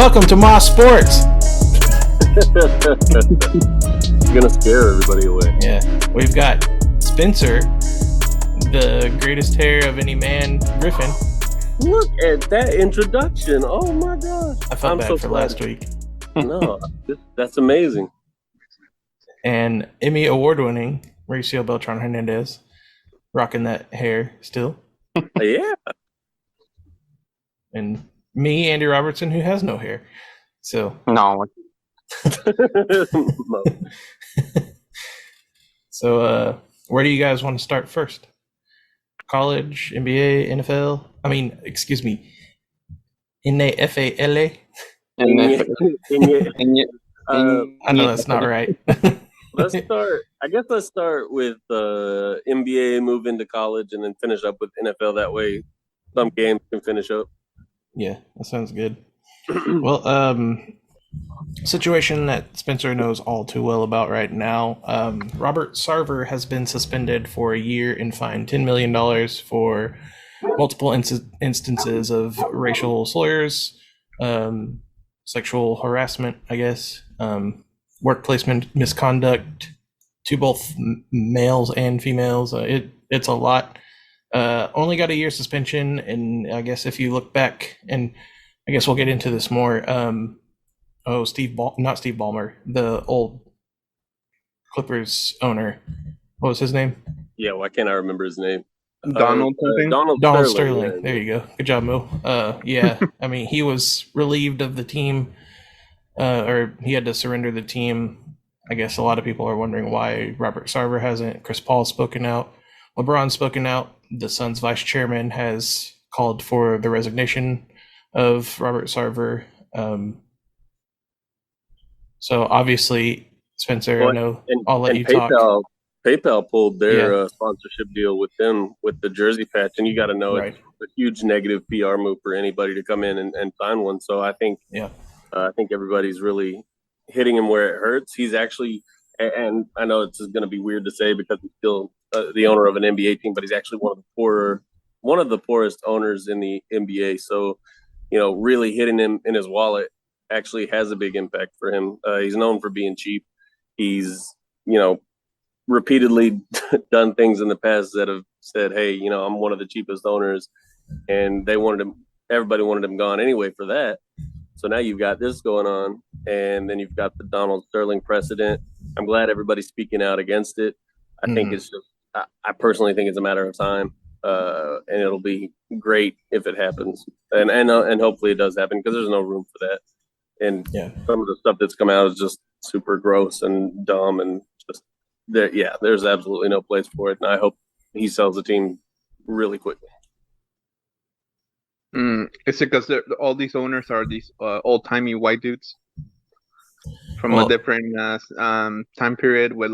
Welcome to Moss Sports. You're gonna scare everybody away. Yeah, we've got Spencer, the greatest hair of any man, Griffin. Look at that introduction. Oh my gosh. I felt bad for last week. No, that's amazing. And Emmy award-winning Mauricio Beltran Hernandez, rocking that hair still. Yeah. And me, Andy Robertson, who has no hair. So no. So where do you guys want to start first? College, NBA, NFL? I mean, excuse me, NFL? I know that's not right. Let's start with NBA, move into college, and then finish up with NFL. That way some games can finish up. Yeah, that sounds good. Well, situation that Spencer knows all too well about right now. Robert Sarver has been suspended for a year and fined $10 million for multiple instances of racial slurs, sexual harassment, I guess, workplace misconduct to both males and females. It's a lot. Only got a year suspension, and I guess if you look back, and I guess we'll get into this more. Not Steve Ballmer, the old Clippers owner. What was his name? Yeah, why can't I remember his name? Donald something? Donald Sterling. Yeah. There you go. Good job, Mo. Yeah, I mean, he was relieved of the team, or he had to surrender the team. I guess a lot of people are wondering why Robert Sarver hasn't. Chris Paul's spoken out. LeBron's spoken out. The Suns' vice chairman has called for the resignation of Robert Sarver. So obviously, Spencer, I know I'll let you talk. PayPal pulled their sponsorship deal with them with the jersey patch, and you got to know It's a huge negative PR move for anybody to come in and sign one. So I think everybody's really hitting him where it hurts. He's actually, and I know it's going to be weird to say because he's still the owner of an NBA team, but he's actually one of the poorest owners in the NBA. So, really hitting him in his wallet actually has a big impact for him. He's known for being cheap. He's, repeatedly done things in the past that have said, hey, I'm one of the cheapest owners, and everybody wanted him gone anyway for that. So now you've got this going on, and then you've got the Donald Sterling precedent. I'm glad everybody's speaking out against it. I think it's just, I personally think it's a matter of time, and it'll be great if it happens, and hopefully it does happen because there's no room for that. And some of the stuff that's come out is just super gross and dumb, and just there's absolutely no place for it. And I hope he sells the team really quickly. Is it because all these owners are these old-timey white dudes from a different time period with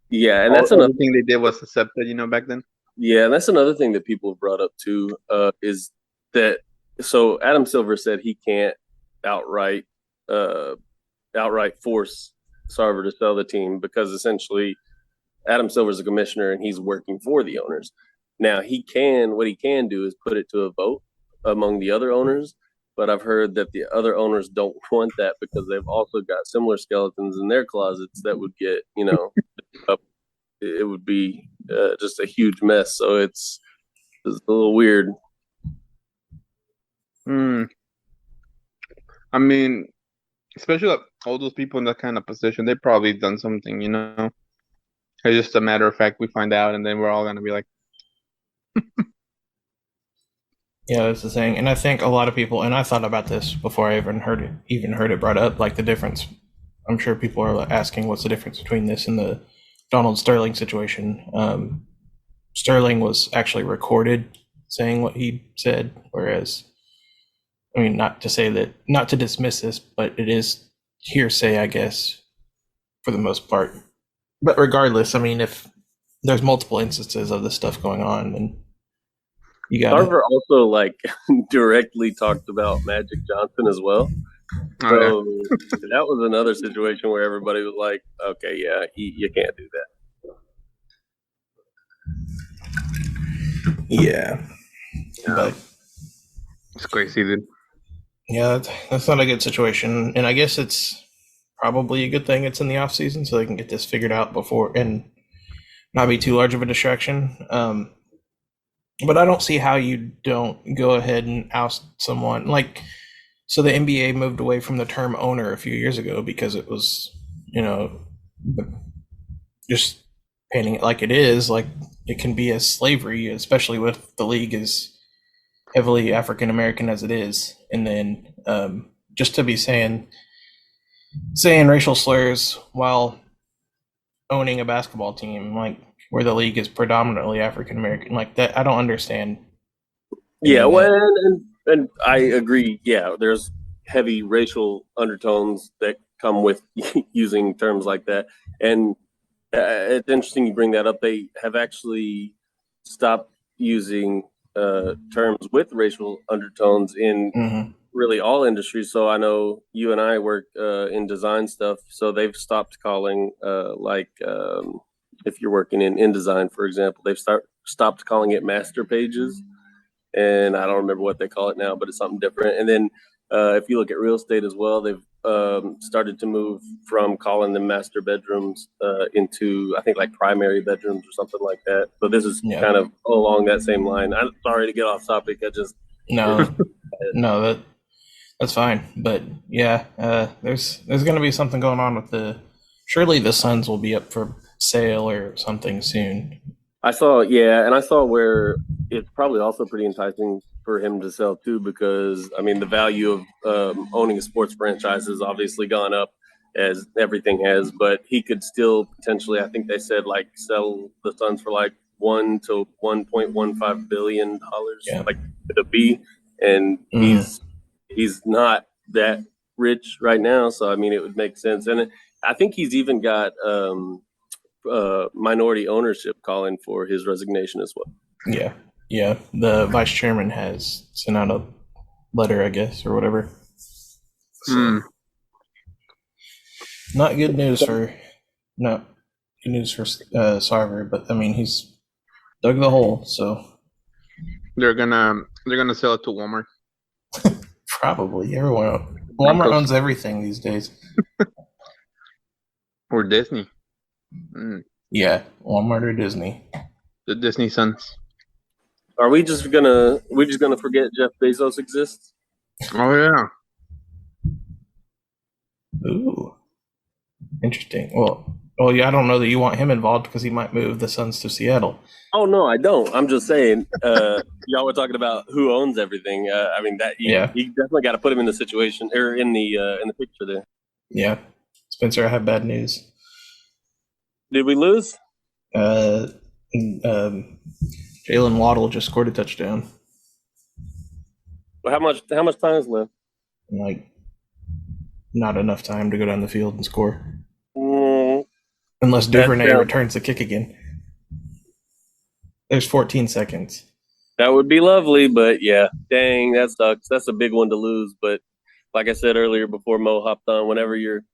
Yeah, and that's another thing they did was accepted, back then. Yeah, and that's another thing that people have brought up too, is that so Adam Silver said he can't outright force Sarver to sell the team because essentially Adam Silver's a commissioner and he's working for the owners. Now what he can do is put it to a vote among the other owners, but I've heard that the other owners don't want that because they've also got similar skeletons in their closets that would get, up. It would be just a huge mess. So it's a little weird. I mean, especially all those people in that kind of position, they've probably done something, It's just a matter of fact we find out, and then we're all going to be like... Yeah, that's the thing. And I think a lot of people, and I thought about this before I even heard it brought up, like the difference. I'm sure people are asking what's the difference between this and the Donald Sterling situation. Sterling was actually recorded saying what he said, whereas, I mean, not to dismiss this, but it is hearsay, I guess, for the most part. But regardless, I mean, if there's multiple instances of this stuff going on, then you got. Sarver also directly talked about Magic Johnson as well. So that was another situation where everybody was like, okay, yeah, you can't do that. Yeah. But it's crazy, dude. Yeah, that's not a good situation, and I guess it's probably a good thing it's in the off season so they can get this figured out before and not be too large of a distraction. But I don't see how you don't go ahead and oust someone like. So the NBA moved away from the term owner a few years ago because it was, you know, just painting it like it is, like it can be as slavery, especially with the league as heavily African American as it is, and then just to be saying racial slurs while owning a basketball team, like where the league is predominantly African American, like that, I don't understand. Yeah, well, and I agree. Yeah, there's heavy racial undertones that come with using terms like that, and it's interesting you bring that up. They have actually stopped using terms with racial undertones in really all industries. So I know you and I work in design stuff, so they've stopped calling if you're working in InDesign, for example, they've stopped calling it master pages, and I don't remember what they call it now, but it's something different. And then if you look at real estate as well, they've started to move from calling them master bedrooms into, I think, like primary bedrooms or something like that. So this is kind of along that same line. I'm sorry to get off topic. I just no, that's fine. But yeah, there's going to be something going on with surely the Suns will be up for sale or something soon. I saw, and I saw where it's probably also pretty enticing for him to sell too, because I mean the value of owning a sports franchise has obviously gone up as everything has, but he could still potentially, I think they said, like sell the Suns for like $1 to $1.15 billion, like to be, and he's not that rich right now, so I mean it would make sense, and I think he's even got minority ownership calling for his resignation as well. Yeah. The vice chairman has sent out a letter, I guess, or whatever. So, not good news for Sarver, but I mean he's dug the hole, so they're gonna sell it to Walmart. Probably Walmart owns everything these days. Or Disney. Yeah, Walmart or Disney. The Disney Suns. Are we just gonna forget Jeff Bezos exists? Oh yeah. Ooh, interesting. Well, yeah. I don't know that you want him involved because he might move the Suns to Seattle. Oh no, I don't. I'm just saying. Y'all were talking about who owns everything. I mean that. You definitely got to put him in the situation or in the picture there. Yeah, Spencer, I have bad news. Did we lose? Jalen Waddle just scored a touchdown. Well, how much time is left? Like, not enough time to go down the field and score. Mm, Unless Duvernay returns the kick again. There's 14 seconds. That would be lovely, but yeah, dang, that sucks. That's a big one to lose. But like I said earlier before Mo hopped on, whenever you're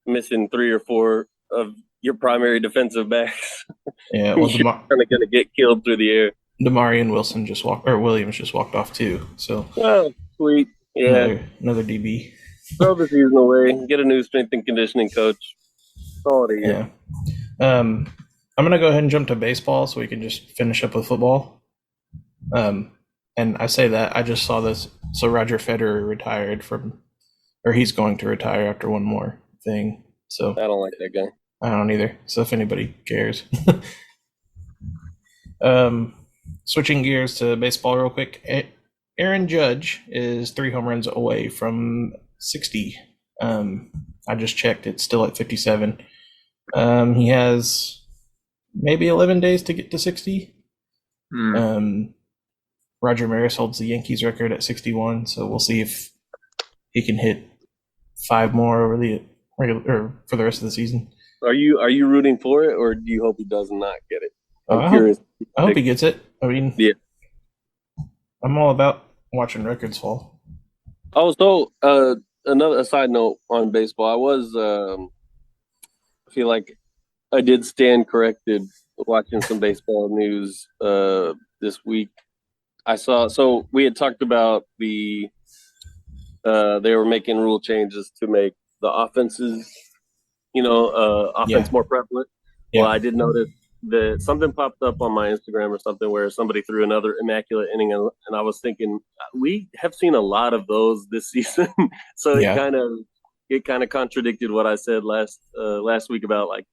missing 3 or 4 of your primary defensive backs, yeah, well, you're kind of gonna get killed through the air. Williams just walked off too. So sweet, yeah, another DB. Throw the season away. Get a new strength and conditioning coach. Call it a year. Yeah. I'm gonna go ahead and jump to baseball so we can just finish up with football. And I say that I just saw this. So Roger Federer retired he's going to retire after one more thing. So I don't like that guy. I don't either. So if anybody cares. Switching gears to baseball real quick. Aaron Judge is 3 home runs away from 60. I just checked. It's still at 57. He has maybe 11 days to get to 60. Roger Maris holds the Yankees record at 61, so we'll see if he can hit 5 more over the regular for the rest of the season. Are you rooting for it, or do you hope he does not get it? I'm curious. I hope he gets it. I mean, yeah, I'm all about watching records fall. Oh, so a side note on baseball, I feel like I did stand corrected watching some baseball news this week. So we had talked about the they were making rule changes to make the offenses, offense more prevalent. Well, I did notice that something popped up on my Instagram or something where somebody threw another immaculate inning, and I was thinking we have seen a lot of those this season. So it kind of contradicted what I said last week about like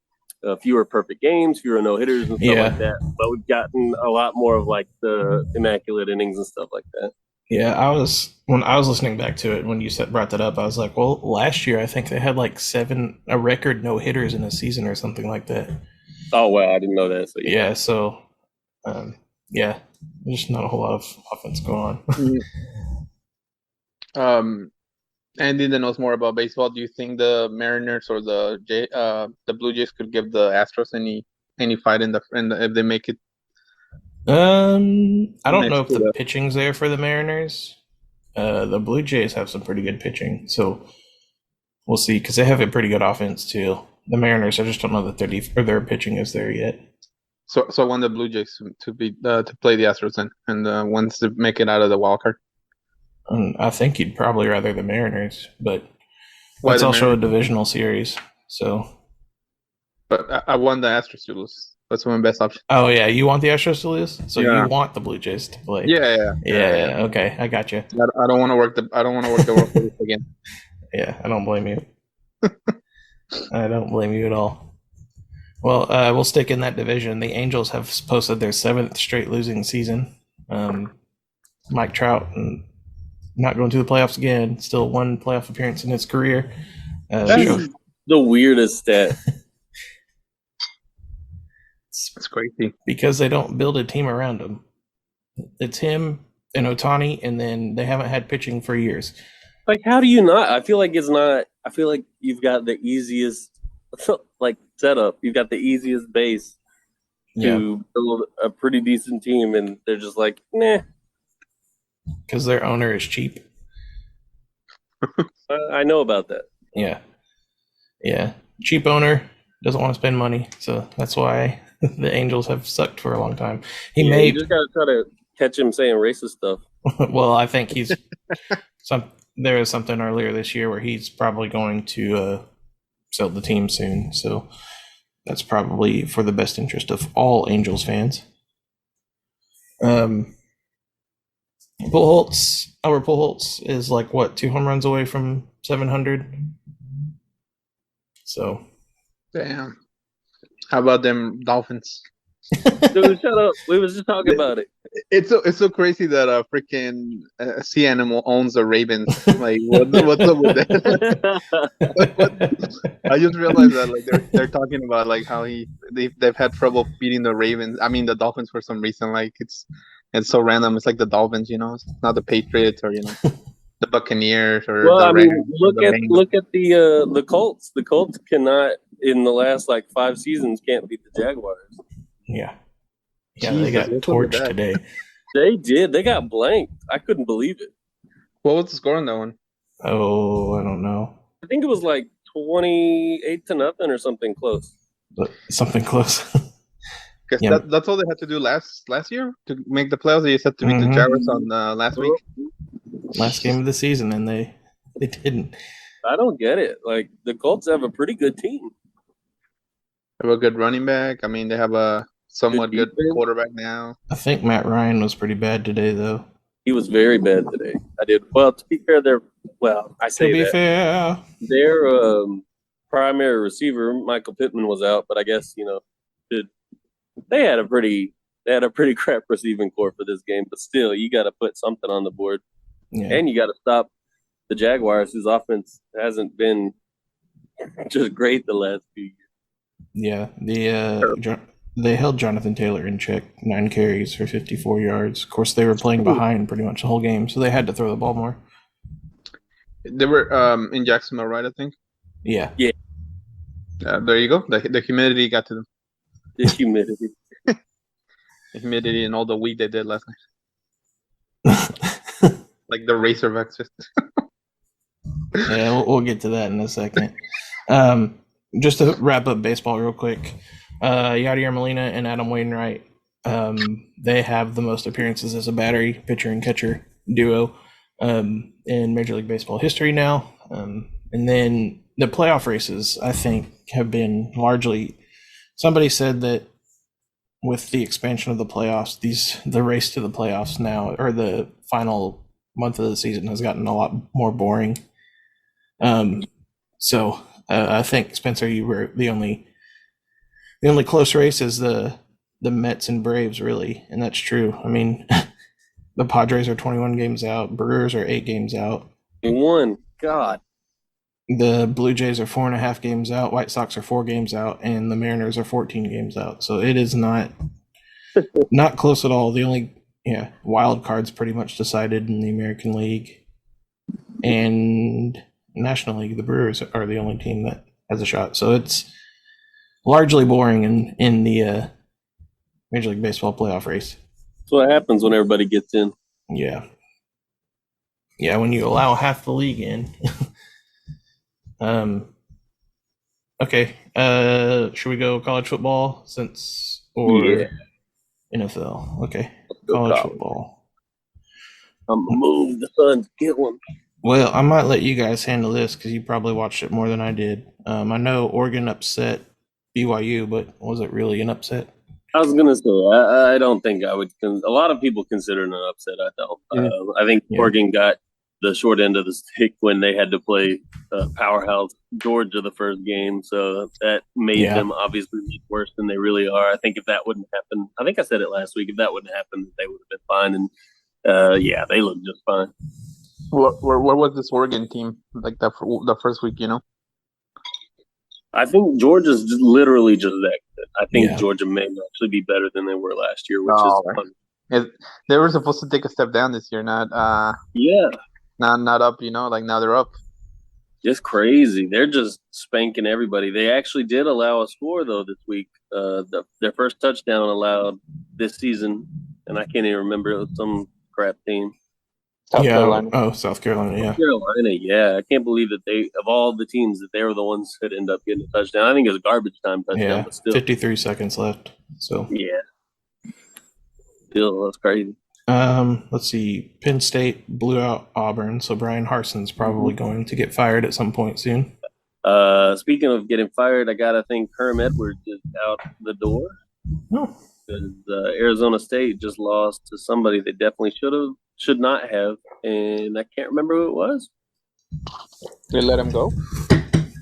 fewer perfect games, fewer no hitters and stuff like that. But we've gotten a lot more of like the immaculate innings and stuff like that. Yeah, when I was listening back to it when you brought that up, I was like, well, last year I think they had like a record no hitters in a season or something like that. Oh wow, I didn't know that. So there's not a whole lot of offense going on. Andy that knows more about baseball. Do you think the Mariners or the Blue Jays could give the Astros any fight if they make it? I don't know if the pitching's there for the Mariners. The Blue Jays have some pretty good pitching, so we'll see because they have a pretty good offense too. The Mariners, I just don't know that their pitching is there yet. So I want the Blue Jays to play the Astros and once to make it out of the wild card. I think you'd probably rather the Mariners, but it's also a divisional series, so. But I want the Astros to lose. That's my best option. Oh yeah, you want the Astros to lose, so you want the Blue Jays to play. Yeah. Okay, I got you. I don't want to work the World Series again. Yeah, I don't blame you. I don't blame you at all. Well, we'll stick in that division. The Angels have posted their 7th straight losing season. Mike Trout not going to the playoffs again. Still 1 playoff appearance in his career. That's the weirdest stat. It's crazy because they don't build a team around him. It's him and Ohtani, and then they haven't had pitching for years. Like, how do you not? I feel like it's not. I feel like you've got the easiest like setup. You've got the easiest base to build a pretty decent team, and they're just like, nah. Because their owner is cheap. I know about that. Yeah. Cheap owner doesn't want to spend money, so that's why the Angels have sucked for a long time. You just gotta try to catch him saying racist stuff. Well, I think he's there was something earlier this year where he's probably going to sell the team soon, so that's probably for the best interest of all Angels fans. Albert Pujols is like 2 home runs away from 700. So, damn. How about them Dolphins? Dude, shut up. We was just talking about it. It's so crazy that a freaking sea animal owns the Ravens. Like, what's up with that? I just realized that like they're talking about like how they've had trouble beating the Ravens. I mean the Dolphins for some reason. Like it's so random. It's like the Dolphins, it's not the Patriots or the Buccaneers or. Well, I mean, look at the Colts. The Colts cannot in the last 5 seasons can't beat the Jaguars. Yeah, Jesus, they got torched today. They did. They got blanked. I couldn't believe it. What was the score on that one? Oh, I don't know. I think it was 28-0 or something close. Something close. Because that's all they had to do last year to make the playoffs. They just had to beat the Jaguars on last week. Last game of the season, and they didn't. I don't get it. Like the Colts have a pretty good team. They have a good running back. I mean, they have a somewhat good quarterback now. I think Matt Ryan was pretty bad today, though. He was very bad today. To be fair, their primary receiver, Michael Pittman, was out, but I guess, they had a pretty crap receiving core for this game, but still, you got to put something on the board. Yeah. And you got to stop the Jaguars, whose offense hasn't been just great the last few years. Yeah, they held Jonathan Taylor in check, 9 carries for 54 yards. Of course, they were playing behind pretty much the whole game, so they had to throw the ball more. They were in Jacksonville, right, I think? Yeah. There you go. The humidity got to them. The humidity. The humidity and all the weed they did last night. Like the Razorbacks. Yeah, we'll get to that in a second. Just to wrap up baseball real quick, Yadier Molina and Adam Wainwright, they have the most appearances as a battery pitcher and catcher duo. in Major League Baseball history now. And then the playoff races, I think, have been largely. Somebody said that with the expansion of the playoffs, the race to the playoffs now, or the final month of the season, has gotten a lot more boring. So I think, Spencer, you were the only close race is the Mets and Braves, really, and that's true. I mean, the Padres are 21 games out, Brewers are 8 games out. One, God. The Blue Jays are 4.5 games out, White Sox are 4 games out, and the Mariners are 14 games out. So it is not close at all. The only wild cards pretty much decided in the American League and National League. The Brewers are the only team that has a shot. So it's largely boring in the Major League Baseball playoff race. That's what happens when everybody gets in. Yeah, when you allow half the league in. Okay. Should we go college football or NFL? Okay. College football. I'm gonna move the Suns, get one. Well, I might let you guys handle this because you probably watched it more than I did. I know Oregon upset BYU, but was it really an upset? I was gonna say I don't think I would. A lot of people consider it an upset. I don't. I think Oregon got the short end of the stick when they had to play powerhouse Georgia the first game, so that made them obviously look worse than they really are. I think if that wouldn't happen, I think I said it last week, if that wouldn't happen, they would have been fine. And they look just fine. Where was this Oregon team like the first week? I think Georgia's literally just that good. I think Georgia may actually be better than they were last year, which is fun. They were supposed to take a step down this year, not up. Like now they're up. Just crazy. They're just spanking everybody. They actually did allow a score though this week. Their first touchdown allowed this season, and I can't even remember. It was some crap team. South Carolina. Oh, South Carolina, South Carolina, yeah. I can't believe that of all the teams, that they were the ones that end up getting a touchdown. I think it was a garbage time touchdown, but still. 53 seconds left. So still, that's crazy. Let's see. Penn State blew out Auburn, so Brian Harson's probably going to get fired at some point soon. Speaking of getting fired, I gotta think Herm Edwards is out the door. Because Arizona State just lost to somebody they definitely should not have, and I can't remember who it was. They let him go?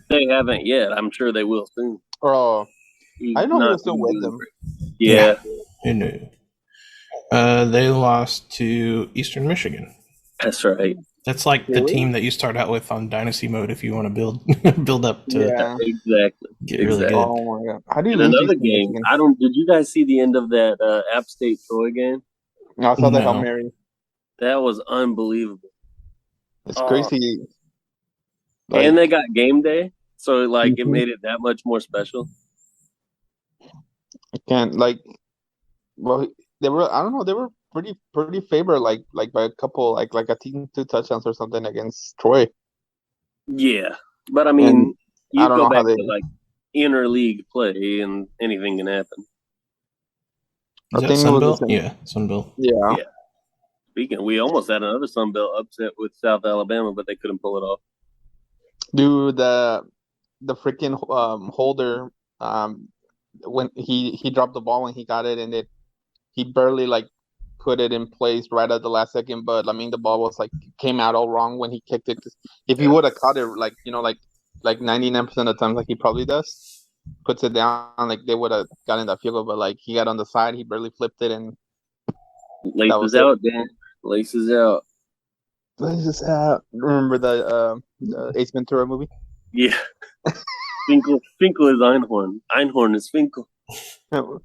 They haven't yet. I'm sure they will soon. Oh, I know he was still with them. Yeah. Who knew? They lost to Eastern Michigan. That's right. That's like the team that you start out with on Dynasty mode if you want to build up to exactly. Get really good. Oh my god! How do you lose another game? Michigan? Did you guys see the end of that App State Troy game? No, I saw the Hail Mary. That was unbelievable. It's crazy. And they got game day, so it made it that much more special. I can't they were. I don't know. They were pretty favored, like by a couple, like a team 2 touchdowns or something against Troy. Yeah, but I mean, you go back to interleague play, and anything can happen. Is that Sunbelt? Yeah, Sunbelt. Yeah. Speaking, we almost had another Sunbelt upset with South Alabama, but they couldn't pull it off. Dude, the freaking holder, when he dropped the ball when he got it, and he barely put it in place right at the last second. But I mean, the ball was came out all wrong when he kicked it. If he would have caught it, 99% of the times, he probably does, puts it down, they would have gotten that field goal. But he got on the side, he barely flipped it, and laces out, Dan. Laces out. Laces out. Remember the Ace Ventura movie? Yeah. Finkel is Einhorn. Einhorn is Finkel. Did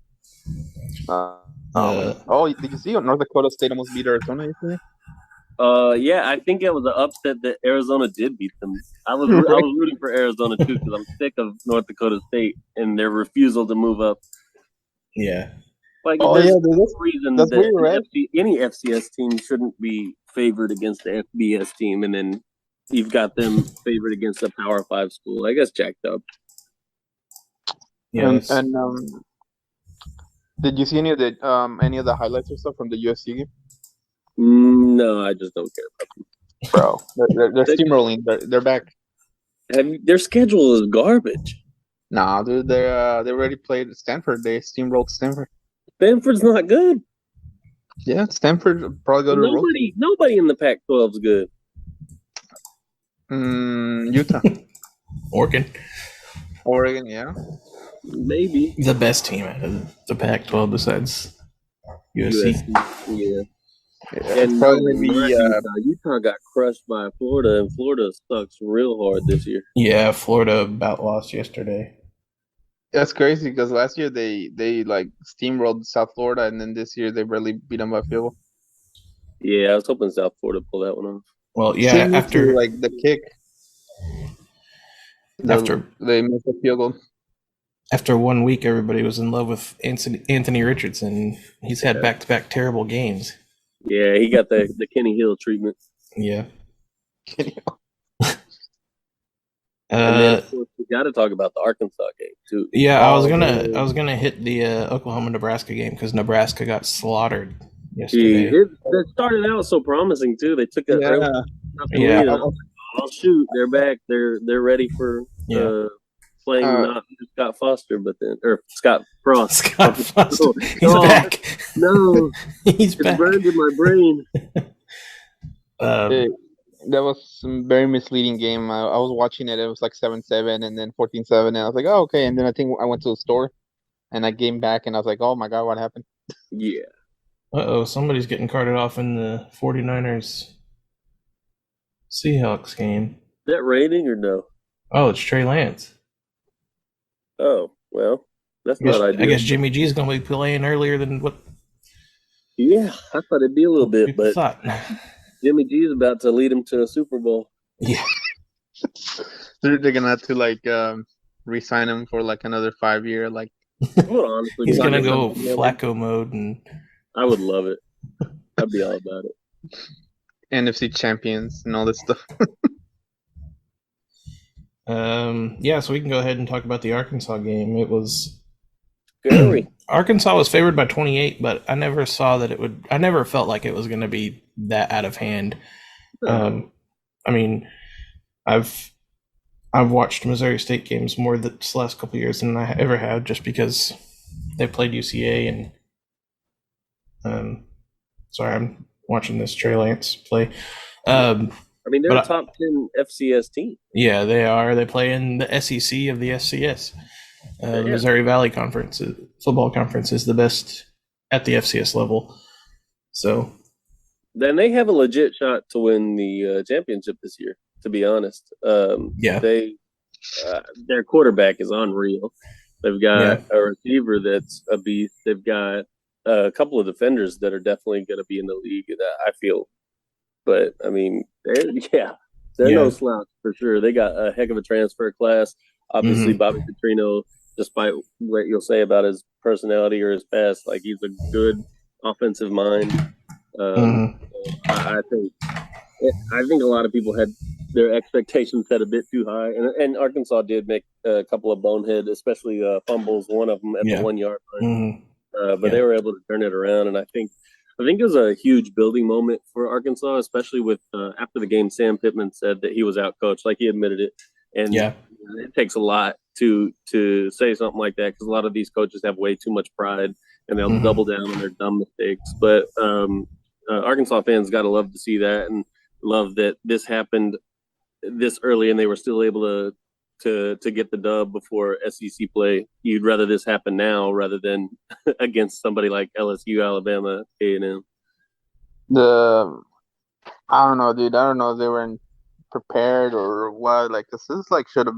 you see North Dakota State almost beat Arizona yesterday? Yeah, I think it was an upset that Arizona did beat them. I was rooting for Arizona too because I'm sick of North Dakota State and their refusal to move up. Yeah. There's no reason that any FCS team shouldn't be favored against the FBS team, and then you've got them favored against a Power 5 school. I guess jacked up. Yeah. And did you see any of the highlights or stuff from the UFC game? No, I just don't care about them. bro. They're steamrolling. They're back. Their schedule is garbage. Nah, dude, they already played Stanford. They steamrolled Stanford. Stanford's not good. Yeah, Stanford probably go to the road. Nobody in the Pac-12 is good. Utah, Oregon, yeah, maybe the best team out of the Pac-12 besides USC. Yeah. And probably Utah got crushed by Florida, and Florida sucks real hard this year. Yeah, Florida about lost yesterday. That's crazy because last year they like steamrolled South Florida, and then this year they barely beat them by field goal. Yeah, I was hoping South Florida pull that one off. Well, yeah, after like the kick, after they missed a field goal. After 1 week, everybody was in love with Anthony Richardson. He's had back-to-back terrible games. Yeah, he got the Kenny Hill treatment. Yeah. And then, of course, we got to talk about the Arkansas game too. Yeah, I was gonna hit the Oklahoma-Nebraska game because Nebraska got slaughtered yesterday. It started out so promising too. They took that early. Oh shoot, they're back. They're ready for playing not Scott Foster, but then Scott Frost. Scott Foster. He's back. No, he's back. It's burned in my brain. That was some very misleading game. I was watching it. It was like 7-7 and then 14-7. And I was like, oh, okay. And then I think I went to the store and I came back and I was like, oh my God, what happened? Yeah. Uh-oh, somebody's getting carted off in the 49ers Seahawks game. Is that raining or no? Oh, it's Trey Lance. Oh, well, that's not ideal. I guess Jimmy G's going to be playing earlier than what? Yeah, I thought it'd be a little bit, but Jimmy G's about to lead him to a Super Bowl. Yeah. They're going to have to, re-sign him for, another 5-year, Well, honestly, he's going to go Flacco mode, and I would love it. I'd be all about it. NFC champions and all this stuff. So we can go ahead and talk about the Arkansas game. It was scary. Arkansas was favored by 28, but I never saw that I never felt like it was going to be that out of hand. I mean, I've watched Missouri State games more this last couple of years than I ever have, just because they played UCA and sorry, I'm watching this Trey Lance play. They're a top 10 FCS team. Yeah, they are. They play in the SEC of the FCS. The Missouri Valley Conference, football conference, is the best at the FCS level. So then they have a legit shot to win the championship this year, to be honest. Their quarterback is unreal. They've got a receiver that's a beast. They've got a couple of defenders that are definitely going to be in the league, I feel. But, I mean, they're no slouch for sure. They got a heck of a transfer class. Obviously, Bobby Petrino, despite what you'll say about his personality or his past, he's a good offensive mind. I think a lot of people had their expectations set a bit too high, and Arkansas did make a couple of bonehead, especially fumbles. One of them at the 1 yard line, but they were able to turn it around. And I think it was a huge building moment for Arkansas, especially with after the game, Sam Pittman said that he was out coached, he admitted it, and it takes a lot to say something like that because a lot of these coaches have way too much pride and they'll double down on their dumb mistakes. But Arkansas fans got to love to see that and love that this happened this early and they were still able to get the dub before SEC play. You'd rather this happen now rather than against somebody like LSU, Alabama, A&M. I don't know, dude. I don't know if they weren't prepared or what. This is should have.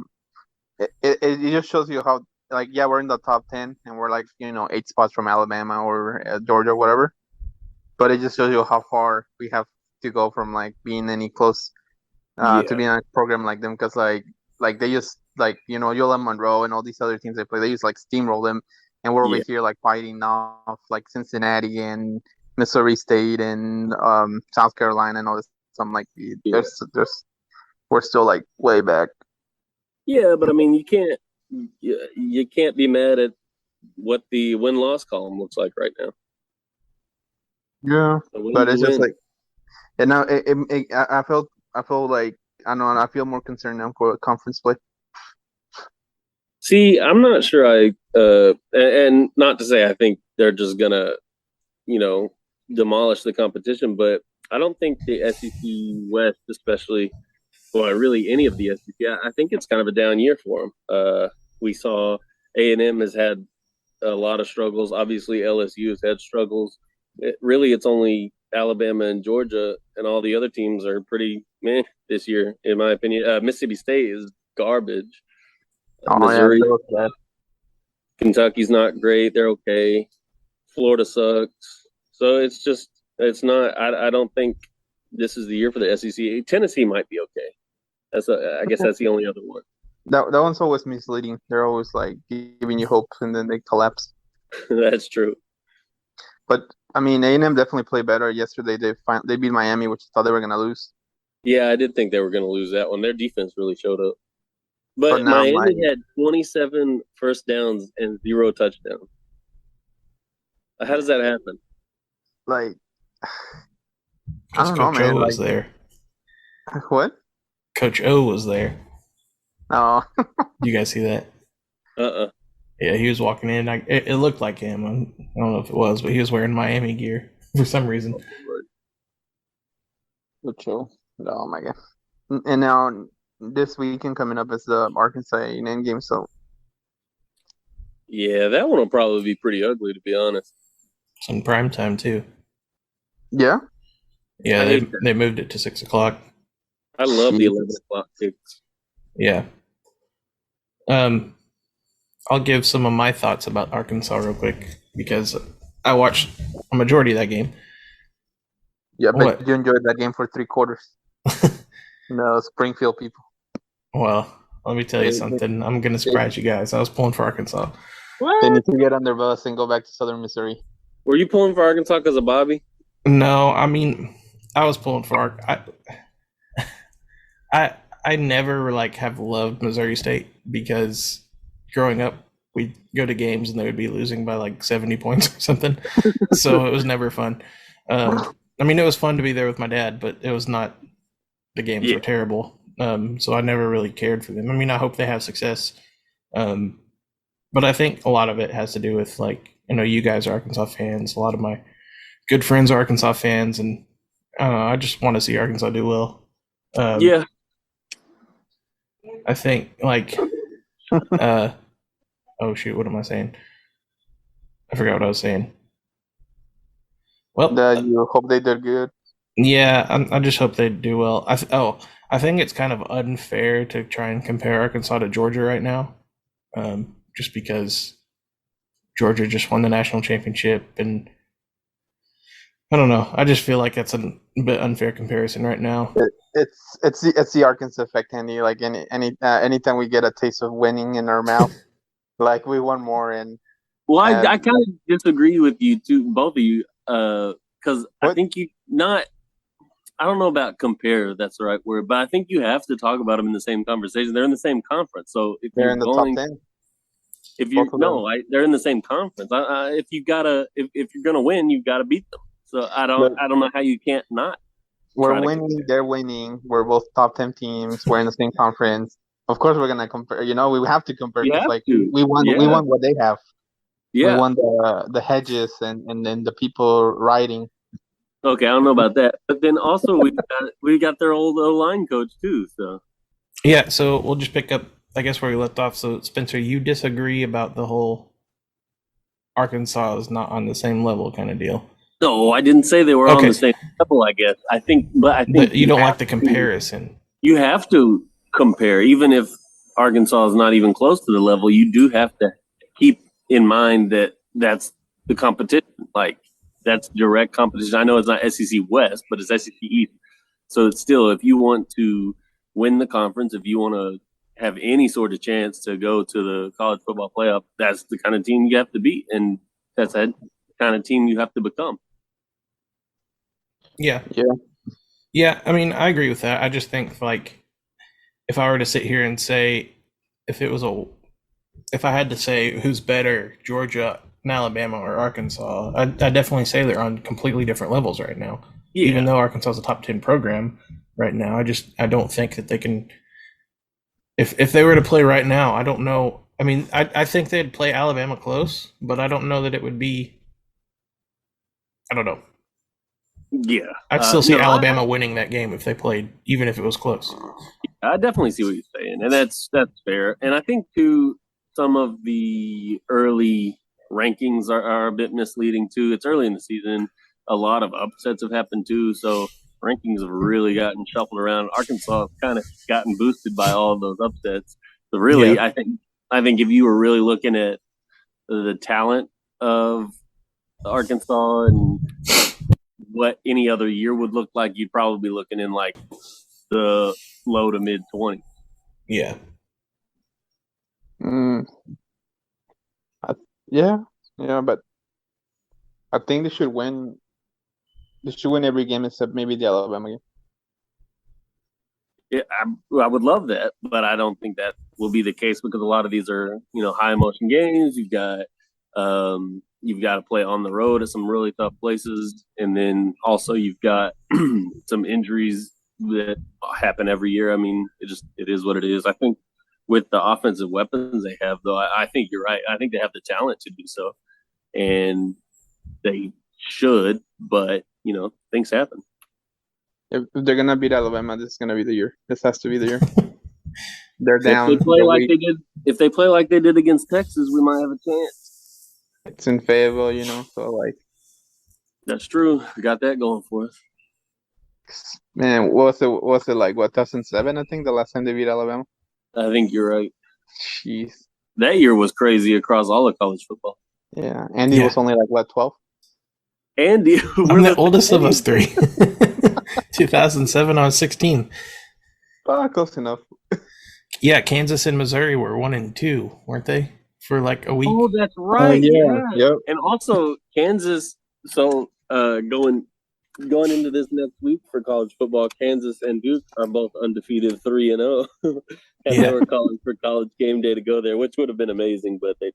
It just shows you how we're in the top 10 and we're 8 spots from Alabama or Georgia or whatever. But it just shows you how far we have to go from being any close to being a program like them because they just ULM Monroe and all these other teams they play, they just steamroll them, and we're over here fighting off Cincinnati and Missouri State and South Carolina and all this. So I'm we're still way back. Yeah, but I mean you can't be mad at what the win-loss column looks like right now. Yeah, but it's just and now I felt I feel like I don't know. I feel more concerned now for conference play. See, I'm not sure. And not to say I think they're just gonna, demolish the competition, but I don't think the SEC West, especially, well, really any of the SEC, I think it's kind of a down year for them. We saw A&M has had a lot of struggles. Obviously, LSU has had struggles. It's only Alabama and Georgia, and all the other teams are pretty meh this year, in my opinion. Mississippi State is garbage. Missouri, yeah, Kentucky's not great. They're okay. Florida sucks. So it's not. I don't think this is the year for the SEC. Tennessee might be okay. I guess that's the only other one. That one's always misleading. They're always like giving you hope and then they collapse. That's true. But I mean, A&M definitely played better yesterday. They beat Miami, which I thought they were gonna lose. Yeah, I did think they were gonna lose that one. Their defense really showed up. But Miami had 27 first downs and 0 touchdowns. How does that happen? Like, I don't know, man. Coach O was there. What? Coach O was there. Oh. You guys see that? Yeah, he was walking in. It looked like him. I don't know if it was, but he was wearing Miami gear for some reason. Coach O. Oh my god. And now this weekend coming up is the Arkansas A&M game, so yeah, that one will probably be pretty ugly, to be honest. It's in prime time too. Yeah. Yeah, they moved it to 6 o'clock. I love the 11 o'clock kicks. Yeah. I'll give some of my thoughts about Arkansas real quick because I watched a majority of that game. Yeah, but you enjoyed that game for 3 quarters. No, Springfield people. Well, let me tell you something. I'm going to surprise you guys. I was pulling for Arkansas. What? They need to get on their bus and go back to Southern Missouri. Were you pulling for Arkansas because of Bobby? No, I mean, I was pulling for I never have loved Missouri State because growing up we'd go to games and they would be losing by 70 points or something. So it was never fun. I mean, it was fun to be there with my dad, but it was not. The games were terrible. So I never really cared for them. I mean, I hope they have success. But I think a lot of it has to do with you guys are Arkansas fans. A lot of my good friends are Arkansas fans, and I just want to see Arkansas do well. Yeah. I think oh shoot, what am I saying? I forgot what I was saying. Well, you hope they did good. Yeah, I just hope they do well. I think it's kind of unfair to try and compare Arkansas to Georgia right now, just because Georgia just won the national championship, and I don't know. I just feel like that's a bit unfair comparison right now. It's the Arkansas effect, Andy. Anytime we get a taste of winning in our mouth, we won more. And I kind of disagree with you too, both of you, because I think I don't know about compare. That's the right word, but I think you have to talk about them in the same conversation. They're in the same conference, so if they're in the top 10. They're in the same conference. If you're gonna win, you've got to beat them. So I don't know how you can't not. We're winning. They're winning. We're both top 10 teams. We're in the same conference. Of course, we're gonna compare. We have to compare. We won. Yeah. We won what they have. Yeah. We won the hedges and then the people riding. Okay, I don't know about that, but then also we got their old O-line coach too. So yeah, so we'll just pick up, I guess, where we left off. So Spencer, you disagree about the whole Arkansas is not on the same level kind of deal? No, I didn't say they were on the same level. I guess I think you don't like the comparison. You have to compare, even if Arkansas is not even close to the level. You do have to keep in mind that that's the competition. That's direct competition. I know it's not SEC West, but it's SEC East. So it's still, if you want to win the conference, if you want to have any sort of chance to go to the college football playoff, that's the kind of team you have to beat, and that's the kind of team you have to become. Yeah. I mean, I agree with that. I just think if I were to sit here and say if I had to say who's better, Georgia, Alabama, or Arkansas, I definitely say they're on completely different levels right now. Yeah. Even though Arkansas is a top 10 program, right now. I don't think that they can. If they were to play right now, I don't know. I mean, I think they'd play Alabama close, but I don't know that it would be. I don't know. Yeah, I'd still see Alabama winning that game if they played, even if it was close. I definitely see what you're saying, and that's fair. And I think too, some of the early rankings are a bit misleading too. It's early in the season. A lot of upsets have happened too, so rankings have really gotten shuffled around. Arkansas has kind of gotten boosted by all of those upsets. So really, yeah. I think if you were really looking at the talent of Arkansas and what any other year would look like, you'd probably be looking in like the low to mid 20s. Yeah. Yeah, but I think they should win. They should win every game except maybe the Alabama game. Yeah, I would love that, but I don't think that will be the case because a lot of these are, high emotion games. You've got to play on the road at some really tough places, and then also you've got some injuries that happen every year. I mean, it is what it is. I think with the offensive weapons they have, though, I think you're right. I think they have the talent to do so, and they should, but things happen. If they're gonna beat Alabama, this is gonna be the year. This has to be the year. They're down. If they play like they did against Texas, we might have a chance. It's in Fayetteville, so like. That's true. We got that going for us. Man, what's it like? 2007? I think the last time they beat Alabama. I think you're right. Jeez. That year was crazy across all of college football. Yeah, Andy was only like 12. Andy, I'm the oldest of us three. 2007, I was 16. Close enough. Yeah, Kansas and Missouri were 1 and 2, weren't they? For like a week. Oh, that's right. Yeah. Yep. And also Kansas. So going into this next week for college football, Kansas and Duke are both undefeated 3-0, and they were calling for College Game Day to go there, which would have been amazing, but they.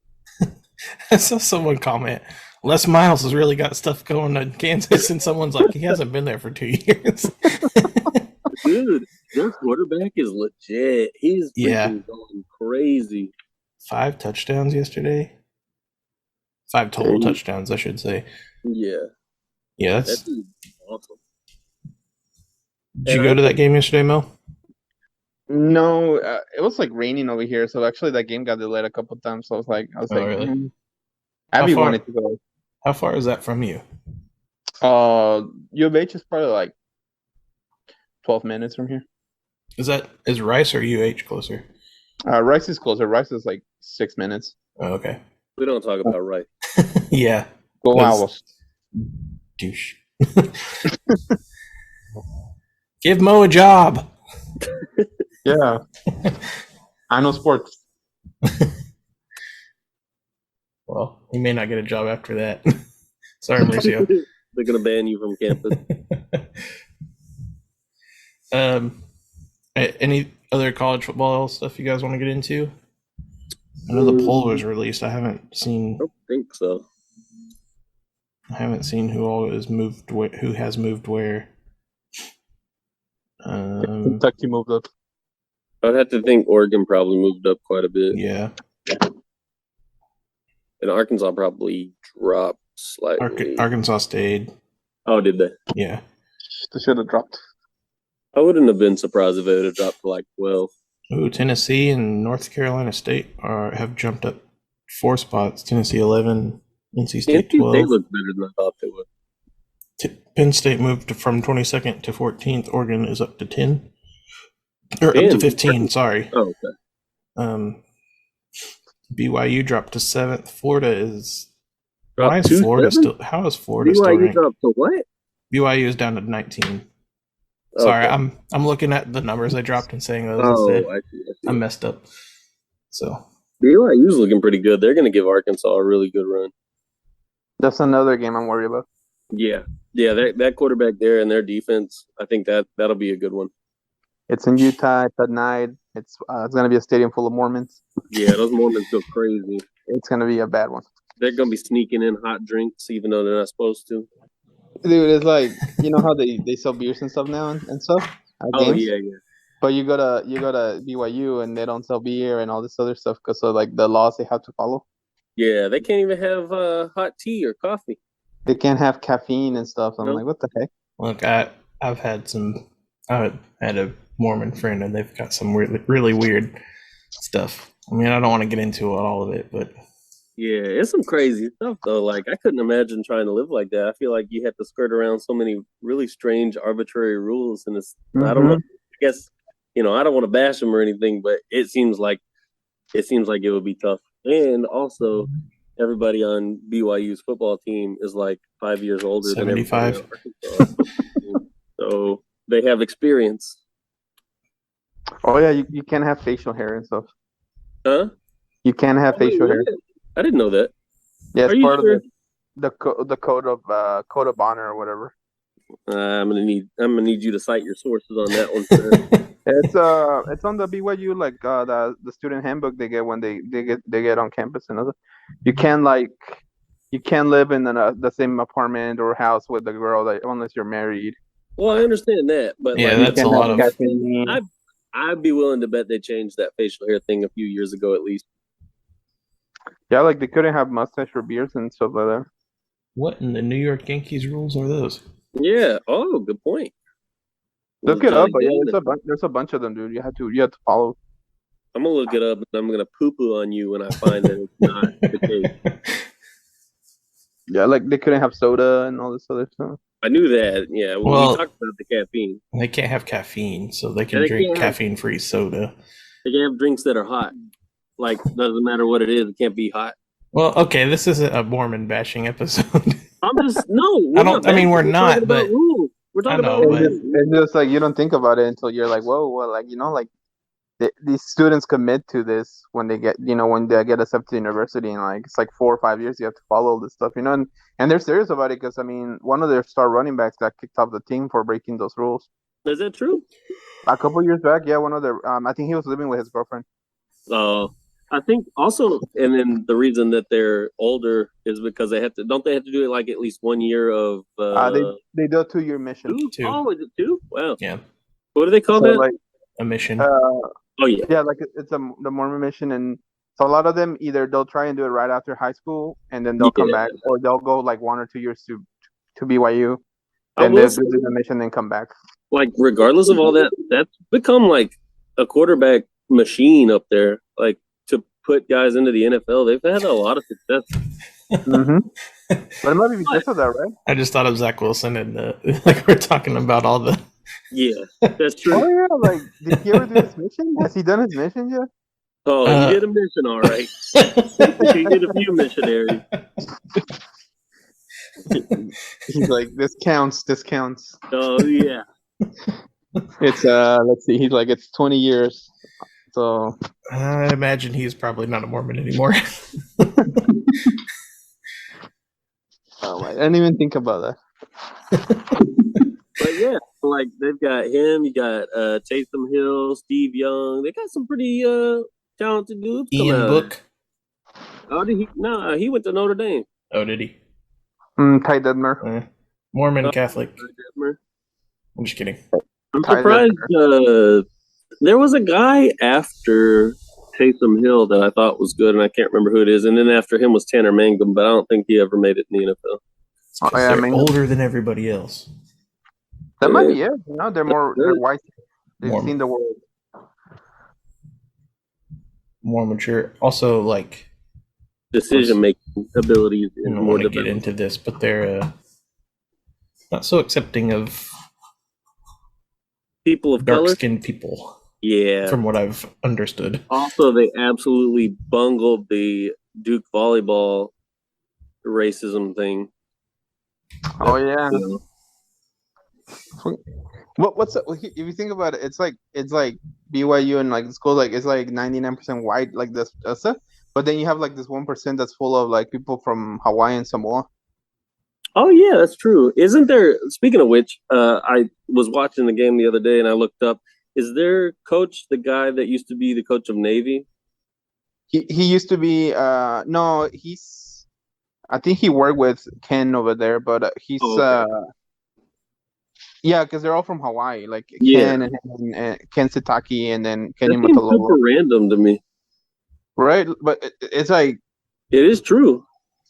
I saw someone comment, Les Miles has really got stuff going in Kansas, and someone's like, he hasn't been there for 2 years. Dude, their quarterback is legit. He's going crazy. 5 touchdowns yesterday. 5 total touchdowns, I should say. Yeah. Yeah, that's awesome. Did you go to that game yesterday, Mel? No, it was like raining over here, so actually that game got delayed a couple of times. So I was like, really? Abby wanted to go. How far is that from you? U of H is probably like 12 minutes from here. Is Rice or UH closer? Rice is closer. Rice is like 6 minutes. Oh, okay. We don't talk about Rice. Yeah. Go Owls. Douche. Give Mo a job. Yeah. I know sports. Well, he may not get a job after that. Sorry, Mauricio. They're going to ban you from campus. Any other college football stuff you guys want to get into? I know the poll was released. I haven't seen. I don't think so. I haven't seen who has moved where. Kentucky moved up. I'd have to think Oregon probably moved up quite a bit. Yeah. And Arkansas probably dropped slightly. Arkansas stayed. Oh, did they? Yeah. They should have dropped. I wouldn't have been surprised if it would have dropped to like 12. Ooh, Tennessee and North Carolina State have jumped up 4 spots. Tennessee 11, NC State 12. They look better than I thought they would. Penn State moved from 22nd to 14th. Oregon is up to 10. Or up to 15, sorry. Oh, okay. BYU dropped to 7th. Florida is... How is Florida BYU still ranked? Dropped to what? BYU is down to 19. Sorry, okay. I'm looking at the numbers I dropped and saying those instead. I see. I messed up. So BYU's looking pretty good. They're going to give Arkansas a really good run. That's another game I'm worried about. Yeah. That quarterback there and their defense, I think that'll be a good one. It's in Utah. It's at night. It's going to be a stadium full of Mormons. Yeah, those Mormons go crazy. It's going to be a bad one. They're going to be sneaking in hot drinks even though they're not supposed to. Dude, it's like, you know how they sell beers and stuff now and stuff? games. Yeah. But you go to BYU and they don't sell beer and all this other stuff because of like the laws they have to follow. Yeah, they can't even have hot tea or coffee. They can't have caffeine and stuff. I'm like, what the heck? Look, I've had a Mormon friend, and they've got some really weird stuff. I mean, I don't want to get into all of it, but yeah, it's some crazy stuff though. Like, I couldn't imagine trying to live like that. I feel like you have to skirt around so many really strange, arbitrary rules, and it's I don't know. I guess I don't want to bash them or anything, but it seems like it would be tough. And also, everybody on BYU's football team is like 5 years older 75. than everybody else. So they have experience. Oh yeah, you can't have facial hair and stuff. Huh? You can't have facial hair. I didn't know that. Yeah, it's part of the code of honor or whatever. I'm gonna need you to cite your sources on that one, sir. It's on the BYU like the student handbook they get when they get on campus and other. You can't live in the same apartment or house with the girl unless you're married. Well, I understand that, but yeah, that's a lot of. I'd be willing to bet they changed that facial hair thing a few years ago at least. Yeah, like they couldn't have mustache or beards and stuff like that. What in the New York Yankees rules are those? Yeah. Oh, good point. Look it up, but yeah, there's a bunch of them, dude. You have to follow. I'm gonna look it up, and I'm gonna poo-poo on you when I find that it's not the case. Yeah, like they couldn't have soda and all this other stuff. I knew that. Yeah, we talked about the caffeine. They can't have caffeine, so they can drink caffeine-free soda. They can have drinks that are hot. Like, doesn't matter what it is, it can't be hot. Well, okay, this isn't a Mormon bashing episode. I'm just no. We're not, but we're talking about rules. It's just like you don't think about it until you're like, whoa, well, like like these students commit to this when they get accepted to university, and like it's like 4 or 5 years you have to follow this stuff, and they're serious about it because I mean one of their star running backs got kicked off the team for breaking those rules. Is that true? A couple years back, yeah, one of their I think he was living with his girlfriend. I think also, and then the reason that they're older is because they have to do it like at least 1 year of. They do a 2-year mission. Two. Oh, is it 2? Wow. Yeah. What do they call that? Like a mission. Oh yeah. Yeah, like it's the Mormon mission, and so a lot of them either they'll try and do it right after high school, and then they'll come back, or they'll go like 1 or 2 years to BYU, and they'll do the mission, then come back. Like regardless of all that, that's become like a quarterback machine up there. Like to put guys into the NFL, they've had a lot of success. But it might be because of that, right? I just thought of Zach Wilson, and like we're talking about all the. Yeah, that's true. Oh yeah, like did he ever do his mission? Has he done his mission yet? Oh, he did a mission, all right. He did a few missionaries. He's like, this counts. Oh yeah. It's let's see, he's like it's 20 years. So I imagine he's probably not a Mormon anymore. Oh, I didn't even think about that. But yeah, like they've got him, you got Taysom Hill, Steve Young. They got some pretty talented dudes. Ian Book. Oh, did he? No, he went to Notre Dame. Oh, did he? Ty Detmer. Mormon Catholic. I'm just kidding. I'm surprised. There was a guy after Taysom Hill that I thought was good, and I can't remember who it is. And then after him was Tanner Mangum, but I don't think he ever made it in the NFL. They're older than everybody else. That might be it. They're white. They've seen the world. More mature. Also, like decision-making abilities. I don't want to get into this, but they're not so accepting of people of dark-skinned people. Yeah, from what I've understood. Also, they absolutely bungled the Duke volleyball racism thing. Oh yeah. If you think about it, it's like BYU and like school, like it's like 99% white, like this stuff. But then you have like this 1% that's full of like people from Hawaii and Samoa. Oh yeah, that's true. Isn't there? Speaking of which, I was watching the game the other day and I looked up. Is their coach the guy that used to be the coach of Navy? He used to be. No, he's. I think he worked with Ken over there, but he's. Oh, okay. Yeah, because they're all from Hawaii, like Ken and Ken Sitaki, and then Kenny That seems super Matalolo. random to me. Right, but it's like it is true.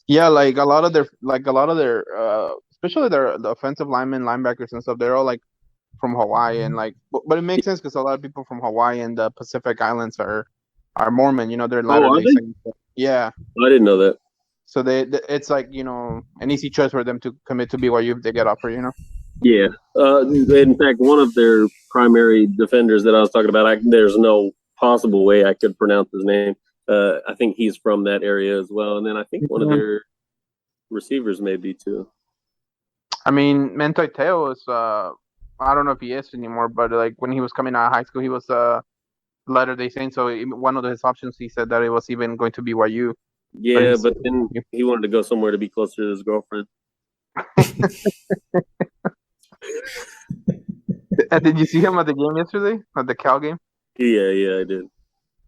Yeah, like a lot of their, especially the offensive linemen, linebackers and stuff. They're all like from Hawaii, and like, but it makes sense because a lot of people from Hawaii and the Pacific Islands are Mormon. They're Latter-day Saints. Yeah, I didn't know that. So it's like an easy choice for them to commit to BYU if they get offered. Yeah. In fact, one of their primary defenders that I was talking about, there's no possible way I could pronounce his name. I think he's from that area as well. And then I think one of their receivers may be too. I mean, Mentoy Teo is, I don't know if he is anymore, but like when he was coming out of high school, he was Latter-day Saint. So one of his options, he said that it was even going to be BYU. Yeah, but then he wanted to go somewhere to be closer to his girlfriend. Did you see him at the game yesterday? At the Cal game? Yeah, I did.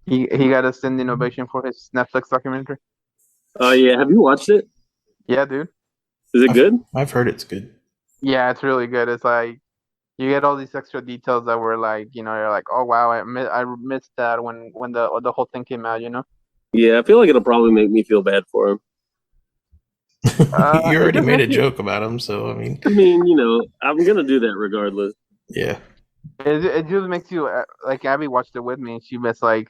He got a standing ovation for his Netflix documentary. Oh, yeah. Have you watched it? Yeah, dude. Is it good? I've heard it's good. Yeah, it's really good. It's like you get all these extra details that were like, you're like, oh wow, I missed that when the whole thing came out. Yeah, I feel like it'll probably make me feel bad for him. You already made a joke about him, so I mean, I'm gonna do that regardless. Yeah. It just makes you like Abby watched it with me. She was like,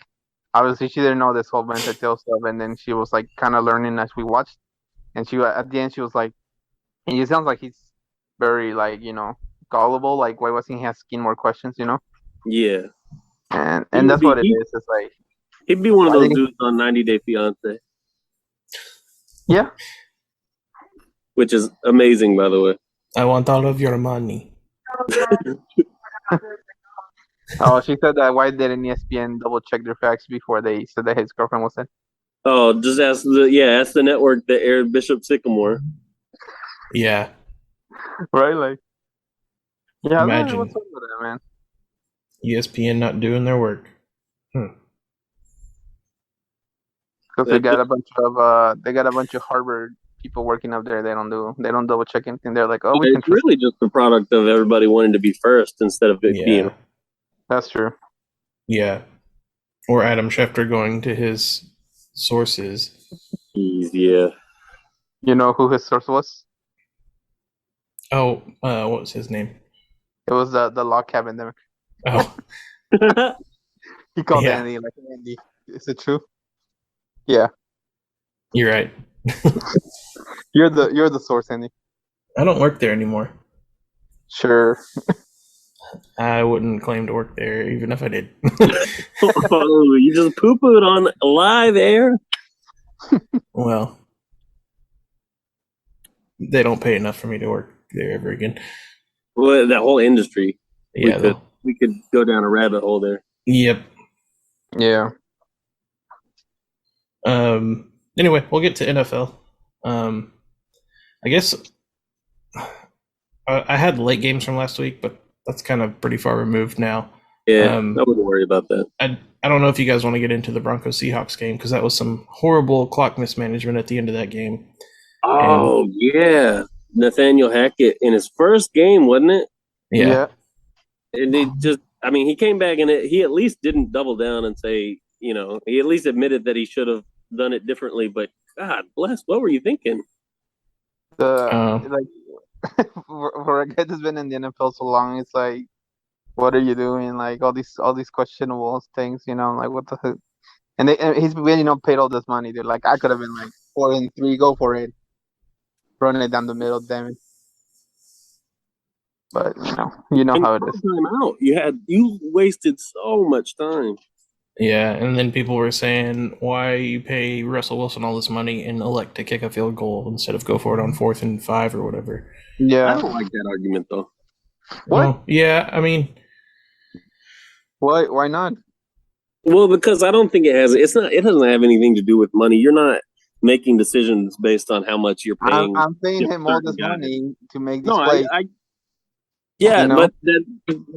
obviously she didn't know this whole Mental Tale stuff, and then she was like kind of learning as we watched. And she at the end she was like, "He sounds like he's very like gullible. Like why wasn't he asking more questions? Yeah. And that's what it is. It's like he'd be one of those dudes on 90 Day Fiance. Yeah. Which is amazing, by the way. I want all of your money. Oh, she said that. Why didn't ESPN double check their facts before they said that his girlfriend was in? Oh, just ask the network that aired Bishop Sycamore. Yeah. Right, like. Yeah, imagine what's up with that, man? ESPN not doing their work. Because they got a bunch of Harvard people working up there. They don't double check anything. They're like, oh, we can. It's really just the product of everybody wanting to be first instead of it being. That's true. Yeah. Or Adam Schefter going to his sources. Yeah. You know who his source was? Oh, what was his name? It was the log cabin demon. Oh. He called Andy like, Andy, is it true? Yeah. You're right. You're the source, Andy. I don't work there anymore. Sure. I wouldn't claim to work there even if I did. Oh, you just poo-pooed on live air? Well, they don't pay enough for me to work there ever again. Well, that whole industry. Yeah. We could go down a rabbit hole there. Yep. Yeah. Anyway, we'll get to NFL. I guess I had late games from last week, but that's kind of pretty far removed now. Yeah, I wouldn't worry about that. I don't know if you guys want to get into the Broncos-Seahawks game because that was some horrible clock mismanagement at the end of that game. Oh, yeah. Nathaniel Hackett in his first game, wasn't it? Yeah. And he came back and he at least didn't double down and say, he at least admitted that he should have done it differently. But God bless, what were you thinking? For a guy that's been in the NFL so long, it's like, what are you doing? Like all these questionable things, like what the heck? And he's been paid all this money. They're like, I could have been like 4-3, go for it, run it down the middle, damn it. But you know how it is. Time out. You wasted so much time. Yeah, and then people were saying, why you pay Russell Wilson all this money and elect to kick a field goal instead of go for it on 4th and 5 or whatever. Yeah, I don't like that argument though. What? Oh, yeah, I mean, why not? Well, because I don't think it doesn't have anything to do with money. You're not making decisions based on how much you're paying. I'm paying him all this money to make this play. Yeah, but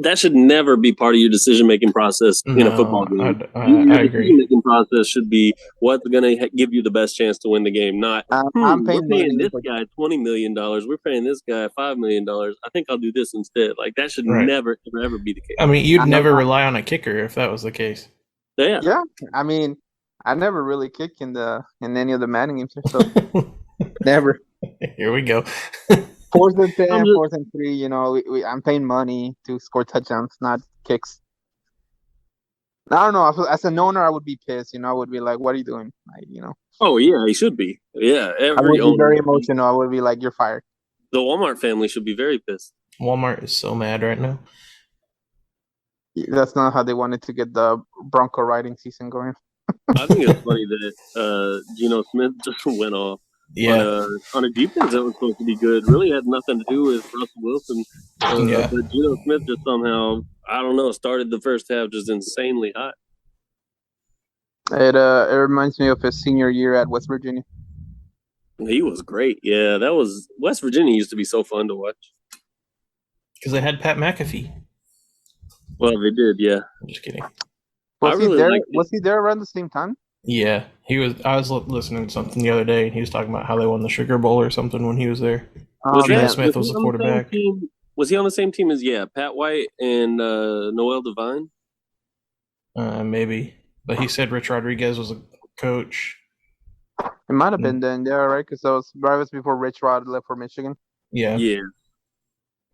that should never be part of your decision-making process in a football game. Your decision-making process should be what's going to give you the best chance to win the game, not, we're paying this guy $20 million. We're paying this guy $5 million. I think I'll do this instead. Like, that should never, ever be the case. I mean, you'd never rely on a kicker if that was the case. Yeah. Yeah, I mean, I never really kicked in any of the Madden games, so never. Here we go. 4th and 10, 4th and 3. You know, I'm paying money to score touchdowns, not kicks. I don't know. As an owner, I would be pissed. You know, I would be like, "What are you doing?" Like, you know. Oh yeah, he should be. Yeah, I would be very emotional. I would be like, "You're fired." The Walmart family should be very pissed. Walmart is so mad right now. That's not how they wanted to get the Bronco riding season going. I think it's funny that Geno Smith just went off. Yeah. On a defense that was supposed to be good. Really had nothing to do with Russell Wilson. But Geno Smith just somehow, I don't know, started the first half just insanely hot. It reminds me of his senior year at West Virginia. He was great. Yeah, West Virginia used to be so fun to watch. Because they had Pat McAfee. Well, they did, yeah. I'm just kidding. Was he there around the same time? Yeah, he was. I was listening to something the other day, and he was talking about how they won the Sugar Bowl or something when he was there. Geno Smith was the quarterback. Was he on the same team as Pat White and Noel Devine? Maybe, but he said Rich Rodriguez was a coach. It might have been then, yeah, right? Because that was right before Rich Rod left for Michigan. Yeah.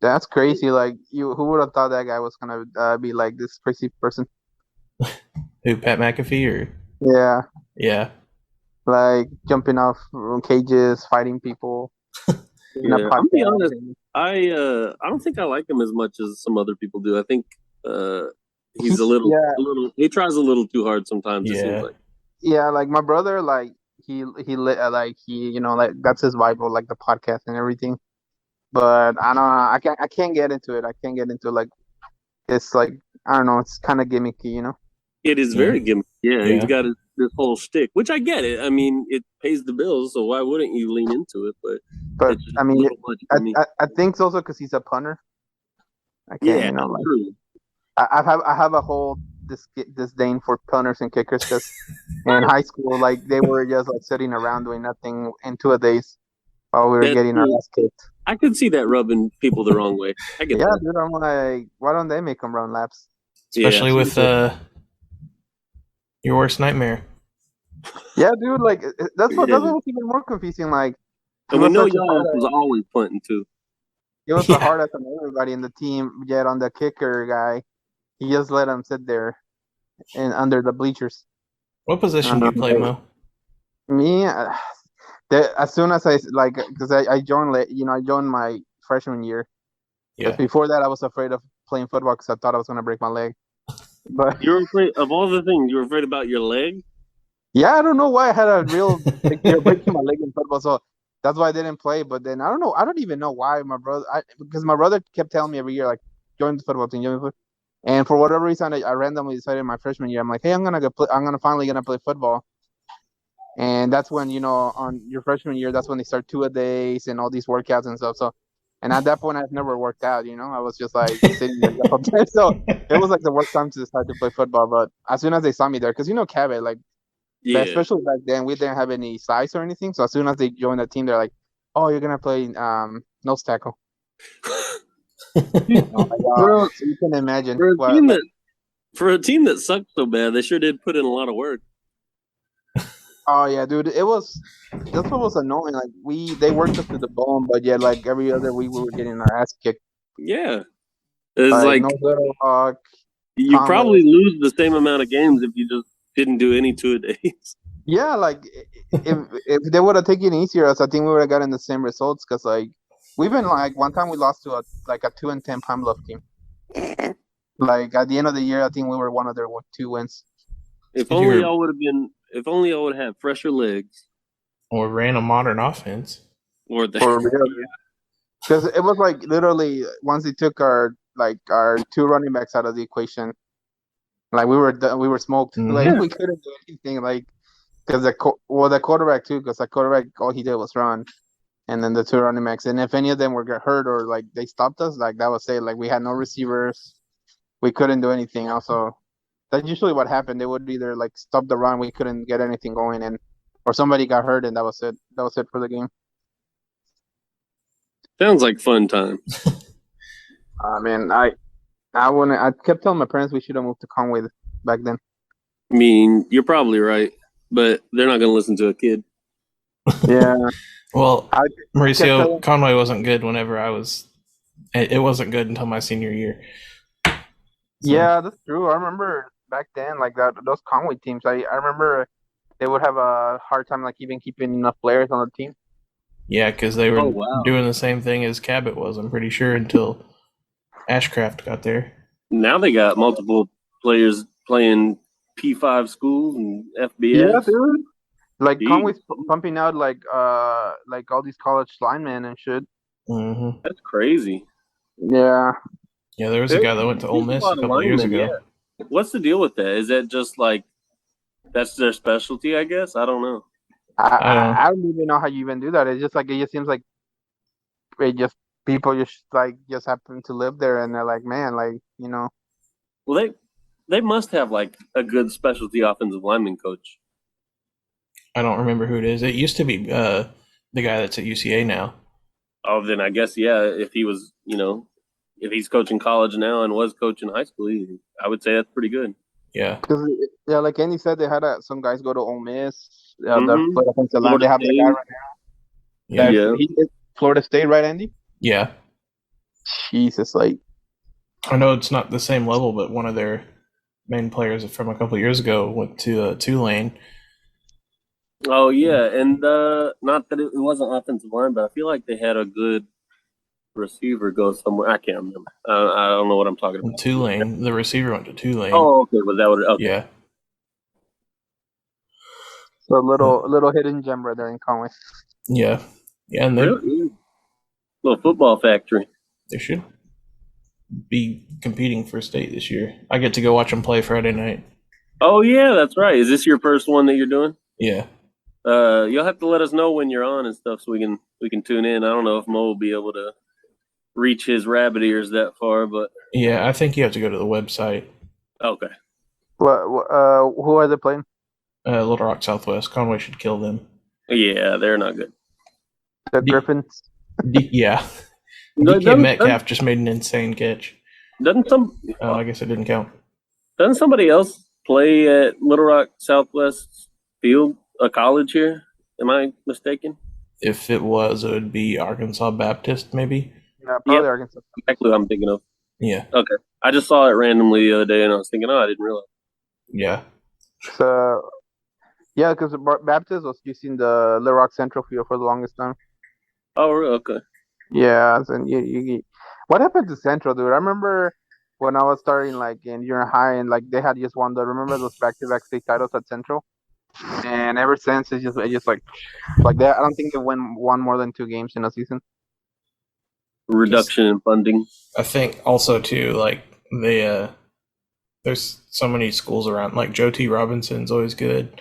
That's crazy. Like, who would have thought that guy was gonna be like this crazy person? Who, Pat McAfee or? Yeah. Like jumping off cages, fighting people. Yeah. I'll be honest. I don't think I like him as much as some other people do. I think he's a little. He tries a little too hard sometimes. It seems like. Yeah, like my brother, like he you know, like that's his Bible, like the podcast and everything. But I don't know. I can't get into it. I can't get into like it's like I don't know. It's kind of gimmicky, you know. It is very gimmicky. Yeah, he's got this whole shtick, which I get it. I mean, it pays the bills, so why wouldn't you lean into it? But I mean, I think it's also because he's a punter. I can't, you know, like, true. I have a whole disdain for punters and kickers because in high school, like they were just like sitting around doing nothing in 2 days while we were getting our ass kicked. I could see that rubbing people the wrong way. I get that. Dude, I'm like, why don't they make them run laps? Especially with your worst nightmare. Yeah, dude, like that's what was even more confusing. Like, and we know y'all was always punting too. He was the hardest on everybody in the team. Yet on the kicker guy, he just let him sit there and under the bleachers. What position do you play, Mo? Me, as soon as because I joined late, you know, I joined my freshman year. Yeah. Before that, I was afraid of playing football because I thought I was gonna break my leg. But you're afraid of all the things. You're afraid about your leg. Yeah, I don't know why I had a real big fear of breaking my leg in football, so that's why I didn't play. But then I don't know. I don't even know why my brother. Because my brother kept telling me every year, like, join the football team, and for whatever reason, I randomly decided in my freshman year, I'm like, hey, I'm gonna finally play football. And that's when, you know, on your freshman year, that's when they start 2-a-days and all these workouts and stuff. So. And at that point, I've never worked out, you know. I was just like sitting there all day. So it was like the worst time to decide to play football. But as soon as they saw me there, because, you know, Cabot, like, especially back then, we didn't have any size or anything. So as soon as they joined the team, they're like, oh, you're going to play nose tackle. So you can imagine. For a team that sucked so bad, they sure did put in a lot of work. Oh yeah, dude! That's what was annoying. Like they worked us to the bone, but yet like every other week we were getting our ass kicked. Yeah, it's like no Little Hawk. You probably lose the same amount of games if you just didn't do any 2-a-days. Yeah, like if they would have taken it easier, I think we would have gotten the same results. Because like we've been like one time we lost to a 2-10 Palm Bluff team. Like at the end of the year, I think we were one of their 2 wins. If only y'all would have been. If only I would have fresher legs. Or ran a modern offense. Because it was like literally once they took our 2 running backs out of the equation, like we were smoked. Mm-hmm. Like we couldn't do anything. Like because the quarterback too. Because the quarterback all he did was run, and then the 2 running backs. And if any of them were get hurt or like they stopped us, like that would say like we had no receivers, we couldn't do anything. Also, that's usually what happened. They would either like stop the run, we couldn't get anything going, and or somebody got hurt, and that was it. That was it for the game. Sounds like fun time. I mean, I wouldn't. I kept telling my parents we should have moved to Conway back then. I mean, you're probably right, but they're not going to listen to a kid. Yeah. Well, Mauricio, Conway wasn't good whenever I was. It wasn't good until my senior year. So. Yeah, that's true. I remember back then, like those Conway teams. I remember they would have a hard time like even keeping enough players on the team. Yeah, because they were doing the same thing as Cabot was, I'm pretty sure, until Ashcraft got there. Now they got multiple players playing P5 schools and FBS. Yeah, dude. Like Conway's pumping out like all these college linemen and shit. Mm-hmm. That's crazy. Yeah. Yeah, there was a guy that went to Ole Miss a couple of years ago. Yeah. What's the deal with that? Is that just like that's their specialty? I guess I don't know. I don't even know how you even do that. It's just like it just seems like it just people just happen to live there and they're like, man, like, you know. Well, they must have like a good specialty offensive lineman coach. I don't remember who it is. It used to be the guy that's at UCA now. Oh, then I guess if he was, if he's coaching college now and was coaching high school, I would say that's pretty good. Yeah. Because like Andy said, they had some guys go to Ole Miss. They have the guy right now. Yeah. He did Florida State, right, Andy? Yeah. Jesus, like. I know it's not the same level, but one of their main players from a couple of years ago went to Tulane. Oh, yeah, and not that it wasn't offensive line, but I feel like they had a good receiver go somewhere. I can't remember. I don't know what I'm talking about. Tulane. The receiver went to Tulane. Oh, okay. Was that what okay. Yeah. So a little hidden gem right there in Conway. Yeah. Yeah, and little football factory. They should be competing for state this year. I get to go watch them play Friday night. Oh, yeah, that's right. Is this your first one that you're doing? Yeah. You'll have to let us know when you're on and stuff so we can tune in. I don't know if Mo will be able to reach his rabbit ears that far, but yeah, I think you have to go to the website. Okay. Who are they playing? Little Rock Southwest. Conway should kill them. Yeah, they're not good. The Griffins. Yeah. DK Metcalf just made an insane catch. I guess it didn't count. Doesn't somebody else play at Little Rock Southwest Field, a college here? Am I mistaken? If it was, it would be Arkansas Baptist, maybe. Yeah, probably Arkansas. Exactly what I'm thinking of. Yeah. Okay. I just saw it randomly the other day, and I was thinking, I didn't realize. Yeah. So, yeah, because Baptist was using the Little Rock Central Field for the longest time. Oh, really? Okay. Yeah, and you what happened to Central, dude? I remember when I was starting like in junior high, and like they had just won remember those back-to-back state titles at Central, and ever since it's just like that. I don't think they won more than 2 games in a season. Reduction in funding. I think also too, like they there's so many schools around. Like Joe T. Robinson's always good.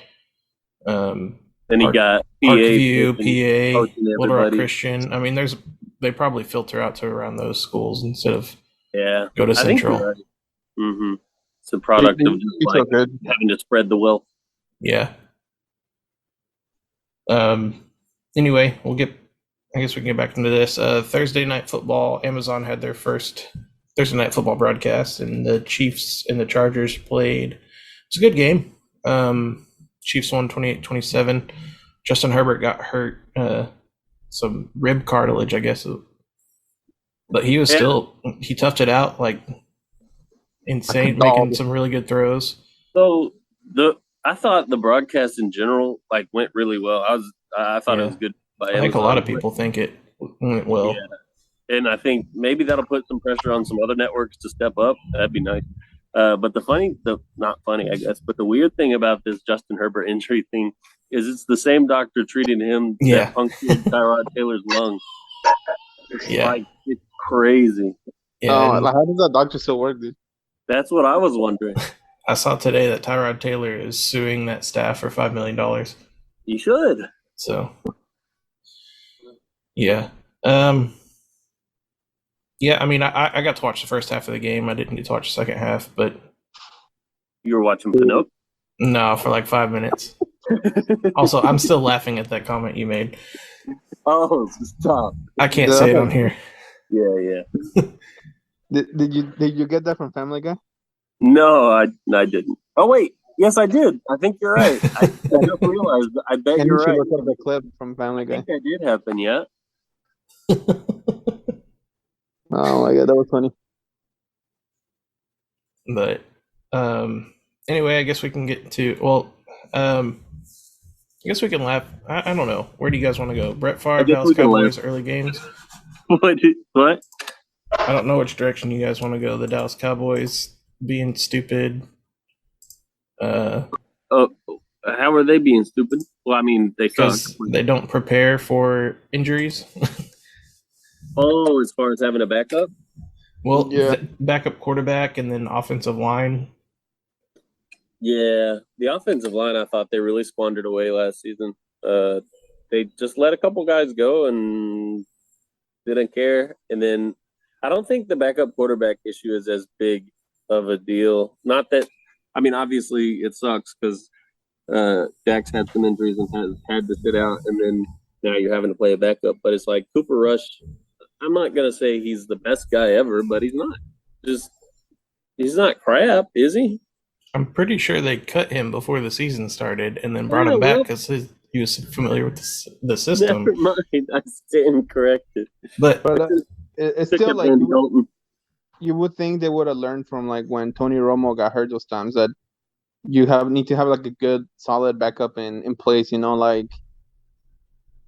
Then you got Parkview, PA, Little Rock Christian. I mean, they probably filter out to around those schools instead of go to Central. Right. Mm-hmm. It's a product of just like having to spread the wealth. Yeah. Anyway, I guess we can get back into this. Thursday Night Football, Amazon had their first Thursday Night Football broadcast, and the Chiefs and the Chargers played. It's a good game. Chiefs won 28-27. Justin Herbert got hurt, some rib cartilage, I guess. But he was he toughed it out like insane, making some really good throws. So I thought the broadcast in general like went really well. I thought it was good. I think a lot of people think it went well. Yeah. And I think maybe that'll put some pressure on some other networks to step up. That'd be nice. But not funny, I guess, but the weird thing about this Justin Herbert injury thing is it's the same doctor treating him that punctured Tyrod Taylor's lung. It's crazy. Yeah, how does that doctor still work, dude? That's what I was wondering. I saw today that Tyrod Taylor is suing that staff for $5 million. He should. So, Yeah. Yeah, I mean, I got to watch the first half of the game. I didn't get to watch the second half, but You were watching Pinocchio? No, for like 5 minutes. Also, I'm still laughing at that comment you made. Oh, stop! I can't say it on here. Yeah. Did you get that from Family Guy? No, I didn't. Oh wait, yes, I did. I think you're right. I just realized. I bet And you're you should right. look up the clip from Family I Guy. think that did happen. Yeah. Oh my god, that was funny. But anyway, I guess we can get to I guess we can laugh. I don't know. Where do you guys want to go? Brett Favre, Dallas Cowboys, early games. What? I don't know which direction you guys want to go. The Dallas Cowboys being stupid. How are they being stupid? Well, I mean, because they don't prepare for injuries. As far as having a backup. Well, yeah. Backup quarterback and then offensive line. Yeah, the offensive line I thought they really squandered away last season. They just let a couple guys go and didn't care. And then I don't think the backup quarterback issue is as big of a deal. Not that, I mean, obviously it sucks because Dak's had some injuries and has had to sit out, and then now you're having to play a backup. But it's like Cooper Rush, I'm not going to say he's the best guy ever, but he's not. He's not crap, is he? I'm pretty sure they cut him before the season started and then brought him back because he was familiar with the system. Never mind, I stand corrected. But it's still like you would think they would have learned from like when Tony Romo got hurt those times that you need to have like a good solid backup in place. You know, like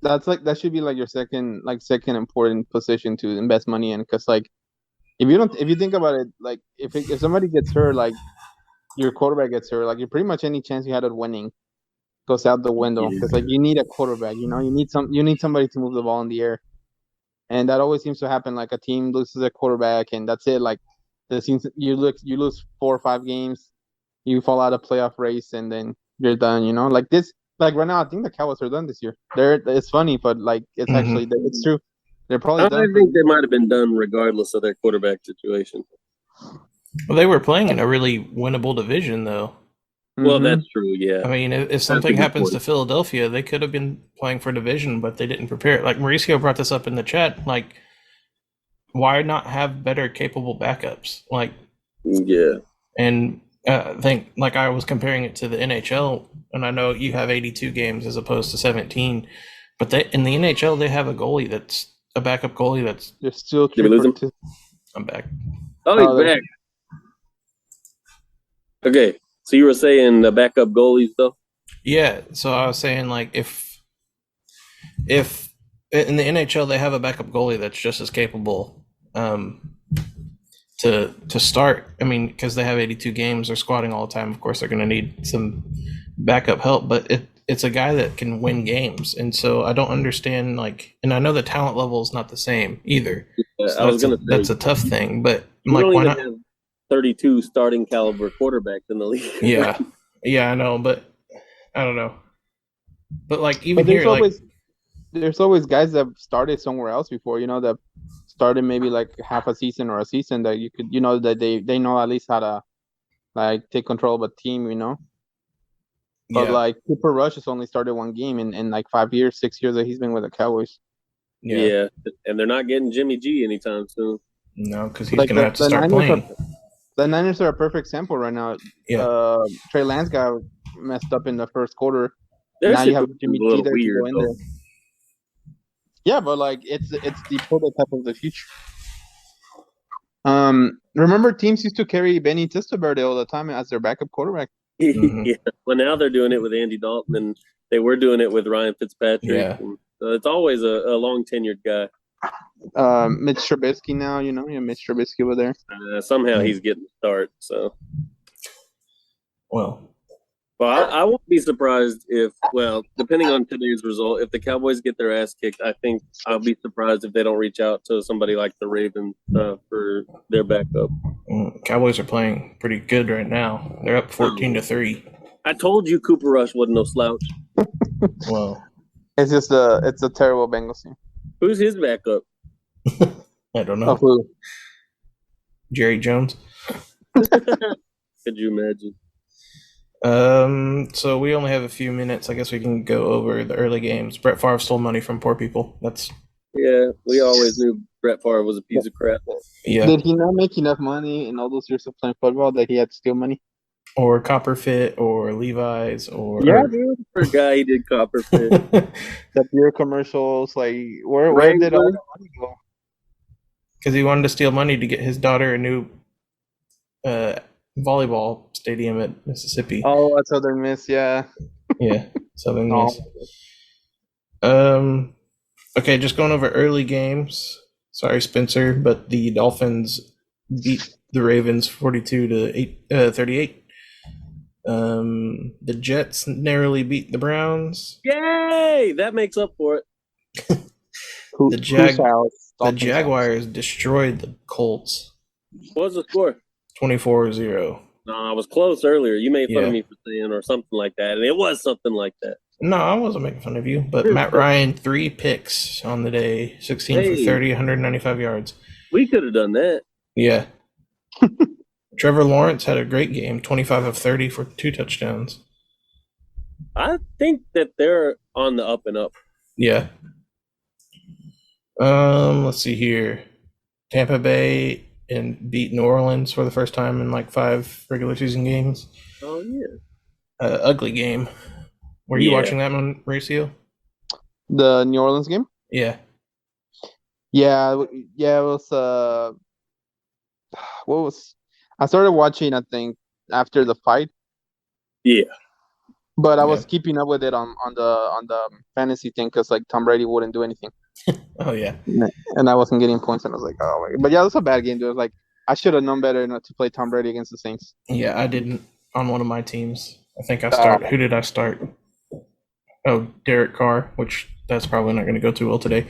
that should be like your second important position to invest money in, because like if you think about it, like if somebody gets hurt, like your quarterback gets hurt, like pretty much any chance you had at winning goes out the window, because like you need a quarterback, you know, you need somebody to move the ball in the air, and that always seems to happen. Like a team loses a quarterback and that's it. Like you lose 4 or 5 games, you fall out of playoff race, and then you're done. You know, like this. Like right now, I think the Cowboys are done this year. It's funny, but like it's actually it's true. They're probably done. I think they might have been done regardless of their quarterback situation. Well, they were playing in a really winnable division, though. Well, that's true, yeah. I mean, if something happens to Philadelphia, they could have been playing for division, but they didn't prepare. Like Mauricio brought this up in the chat. Like, why not have better, capable backups? Like, yeah. And I think, like, I was comparing it to the NHL, and I know you have 82 games as opposed to 17, but in the NHL they have a goalie that's a backup goalie that's. They're still. Did we lose him? I'm back. Oh, he's back. Okay, so you were saying the backup goalies, though? Yeah, so I was saying, like, if in the NHL they have a backup goalie that's just as capable to start. I mean, because they have 82 games, they're squatting all the time. Of course, they're going to need some backup help, but it's a guy that can win games, and so I don't understand. Like, and I know the talent level is not the same either. Yeah, so that's a tough thing, but I'm like, why not? 32 starting caliber quarterbacks in the league. yeah, I know, but I don't know. But like even here, there's always guys that started somewhere else before, you know, that started maybe like half a season or a season that you could, you know, that they know at least how to like take control of a team, you know. But like Cooper Rush has only started 1 game in like 5 years, 6 years that he's been with the Cowboys. Yeah, and they're not getting Jimmy G anytime soon. No, because he's gonna have to start playing. The Niners are a perfect sample right now. Yeah. Trey Lance got messed up in the first quarter. Now you have Jimmy G there to go in there. Yeah, but like it's the prototype of the future. Remember teams used to carry Benny Testaverde all the time as their backup quarterback. Mm-hmm. Yeah. Well, now they're doing it with Andy Dalton, and they were doing it with Ryan Fitzpatrick. Yeah. And, it's always a long tenured guy. Mitch Trubisky now, you know, Mitch Trubisky over there. Somehow he's getting the start. So, well, I won't be surprised if, depending on today's result, if the Cowboys get their ass kicked, I think I'll be surprised if they don't reach out to somebody like the Ravens for their backup. Cowboys are playing pretty good right now. They're up 14-3. I told you Cooper Rush wasn't no slouch. Well, it's a terrible Bengals team. Who's his backup? I don't know. who? Jerry Jones. Could you imagine? So we only have a few minutes. I guess we can go over the early games. Brett Favre stole money from poor people. Yeah, we always knew Brett Favre was a piece of crap. Yeah. Did he not make enough money in all those years of playing football that he had to steal money? Or Copperfit, or Levi's, or Dude, for a guy he did Copperfit. The beer commercials, like where did all the money go? Because he wanted to steal money to get his daughter a new volleyball stadium at Mississippi. Oh, at Southern Miss, yeah. Yeah, Southern Oh. Miss. Okay, just going over early games. Sorry, Spencer, but the Dolphins beat the Ravens 42-38. The Jets narrowly beat the Browns. Yay! That makes up for it. The Jaguars destroyed the Colts. What was the score? 24-0. No, I was close earlier. You made fun of me for saying or something like that, and it was something like that. No, I wasn't making fun of you. But Matt Ryan, 3 picks on the day, 16 for 30, 195 yards. We could have done that. Yeah. Trevor Lawrence had a great game, 25 of 30 for 2 touchdowns. I think that they're on the up and up. Yeah. Let's see here. Tampa Bay beat New Orleans for the first time in like 5 regular season games. Oh yeah. Ugly game. Were you watching that one, Ratio? The New Orleans game? Yeah. Yeah, it was I started watching, I think, after the fight. Yeah. But I was keeping up with it on the fantasy thing because like Tom Brady wouldn't do anything. Oh yeah. And I wasn't getting points, and I was like, oh my God. But yeah, it was a bad game, dude. It was like I should have known better not to play Tom Brady against the Saints. Yeah, I didn't on one of my teams. I think I started. Who did I start? Oh, Derek Carr, which that's probably not going to go too well today.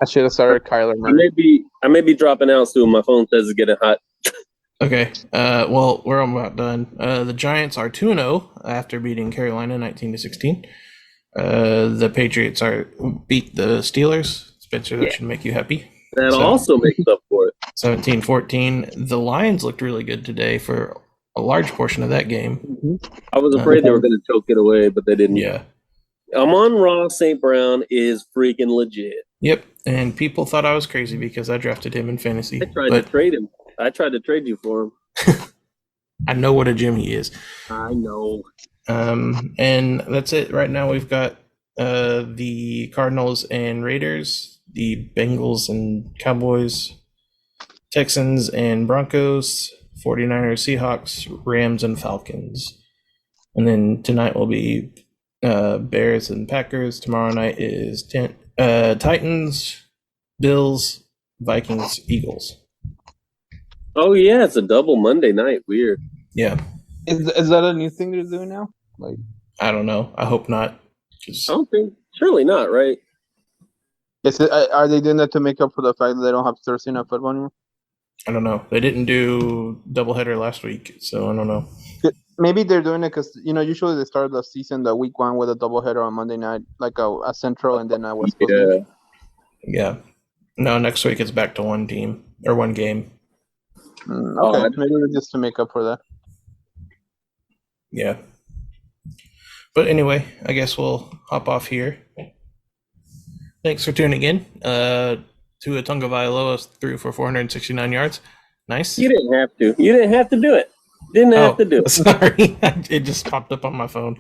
I should have started Kyler Murray. I may be dropping out soon. My phone says it's getting hot. Okay. Well, we're about done. The Giants are 2-0 after beating Carolina 19-16. The Patriots beat the Steelers. Spencer, that should make you happy. That also makes up for it. 17-14. The Lions looked really good today for a large portion of that game. I was afraid they were going to choke it away, but they didn't. Yeah. Amon-Ra St. Brown is freaking legit. Yep, and people thought I was crazy because I drafted him in fantasy. I tried to trade him. I tried to trade you for him. I know what a gem he is. I know. And that's it. Right now we've got the Cardinals and Raiders, the Bengals and Cowboys, Texans and Broncos, 49ers, Seahawks, Rams, and Falcons. And then tonight will be Bears and Packers. Tomorrow night is Titans, Bills, Vikings, Eagles. Oh yeah, it's a double Monday night. Weird. Yeah. Is that a new thing they're doing now? Like, I don't know. I hope not. I don't think. Surely not, right? Are they doing that to make up for the fact that they don't have Thursday night football anymore? I don't know. They didn't do doubleheader last week, so I don't know. Maybe they're doing it because usually they start the season the week 1 with a doubleheader on Monday night, like a Central and then a West Coast. Yeah. Yeah. No, next week it's back to one team or one game. Okay, maybe just to make up for that. Yeah. But anyway, I guess we'll hop off here. Thanks for tuning in. Tua Tagovailoa threw for 469 yards. Nice. You didn't have to. You didn't have to do it. Didn't have to do it. Sorry. It just popped up on my phone.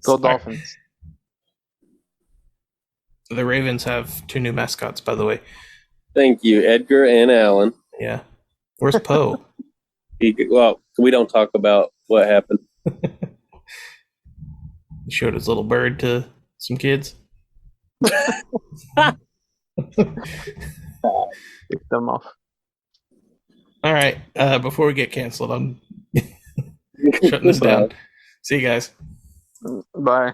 Go Dolphins. The Ravens have 2 new mascots, by the way. Thank you, Edgar and Alan. Yeah. Where's Poe? Well, we don't talk about what happened. He showed his little bird to some kids. Pick them off. All right. Before we get canceled, I'm shutting this down. See you guys. Bye.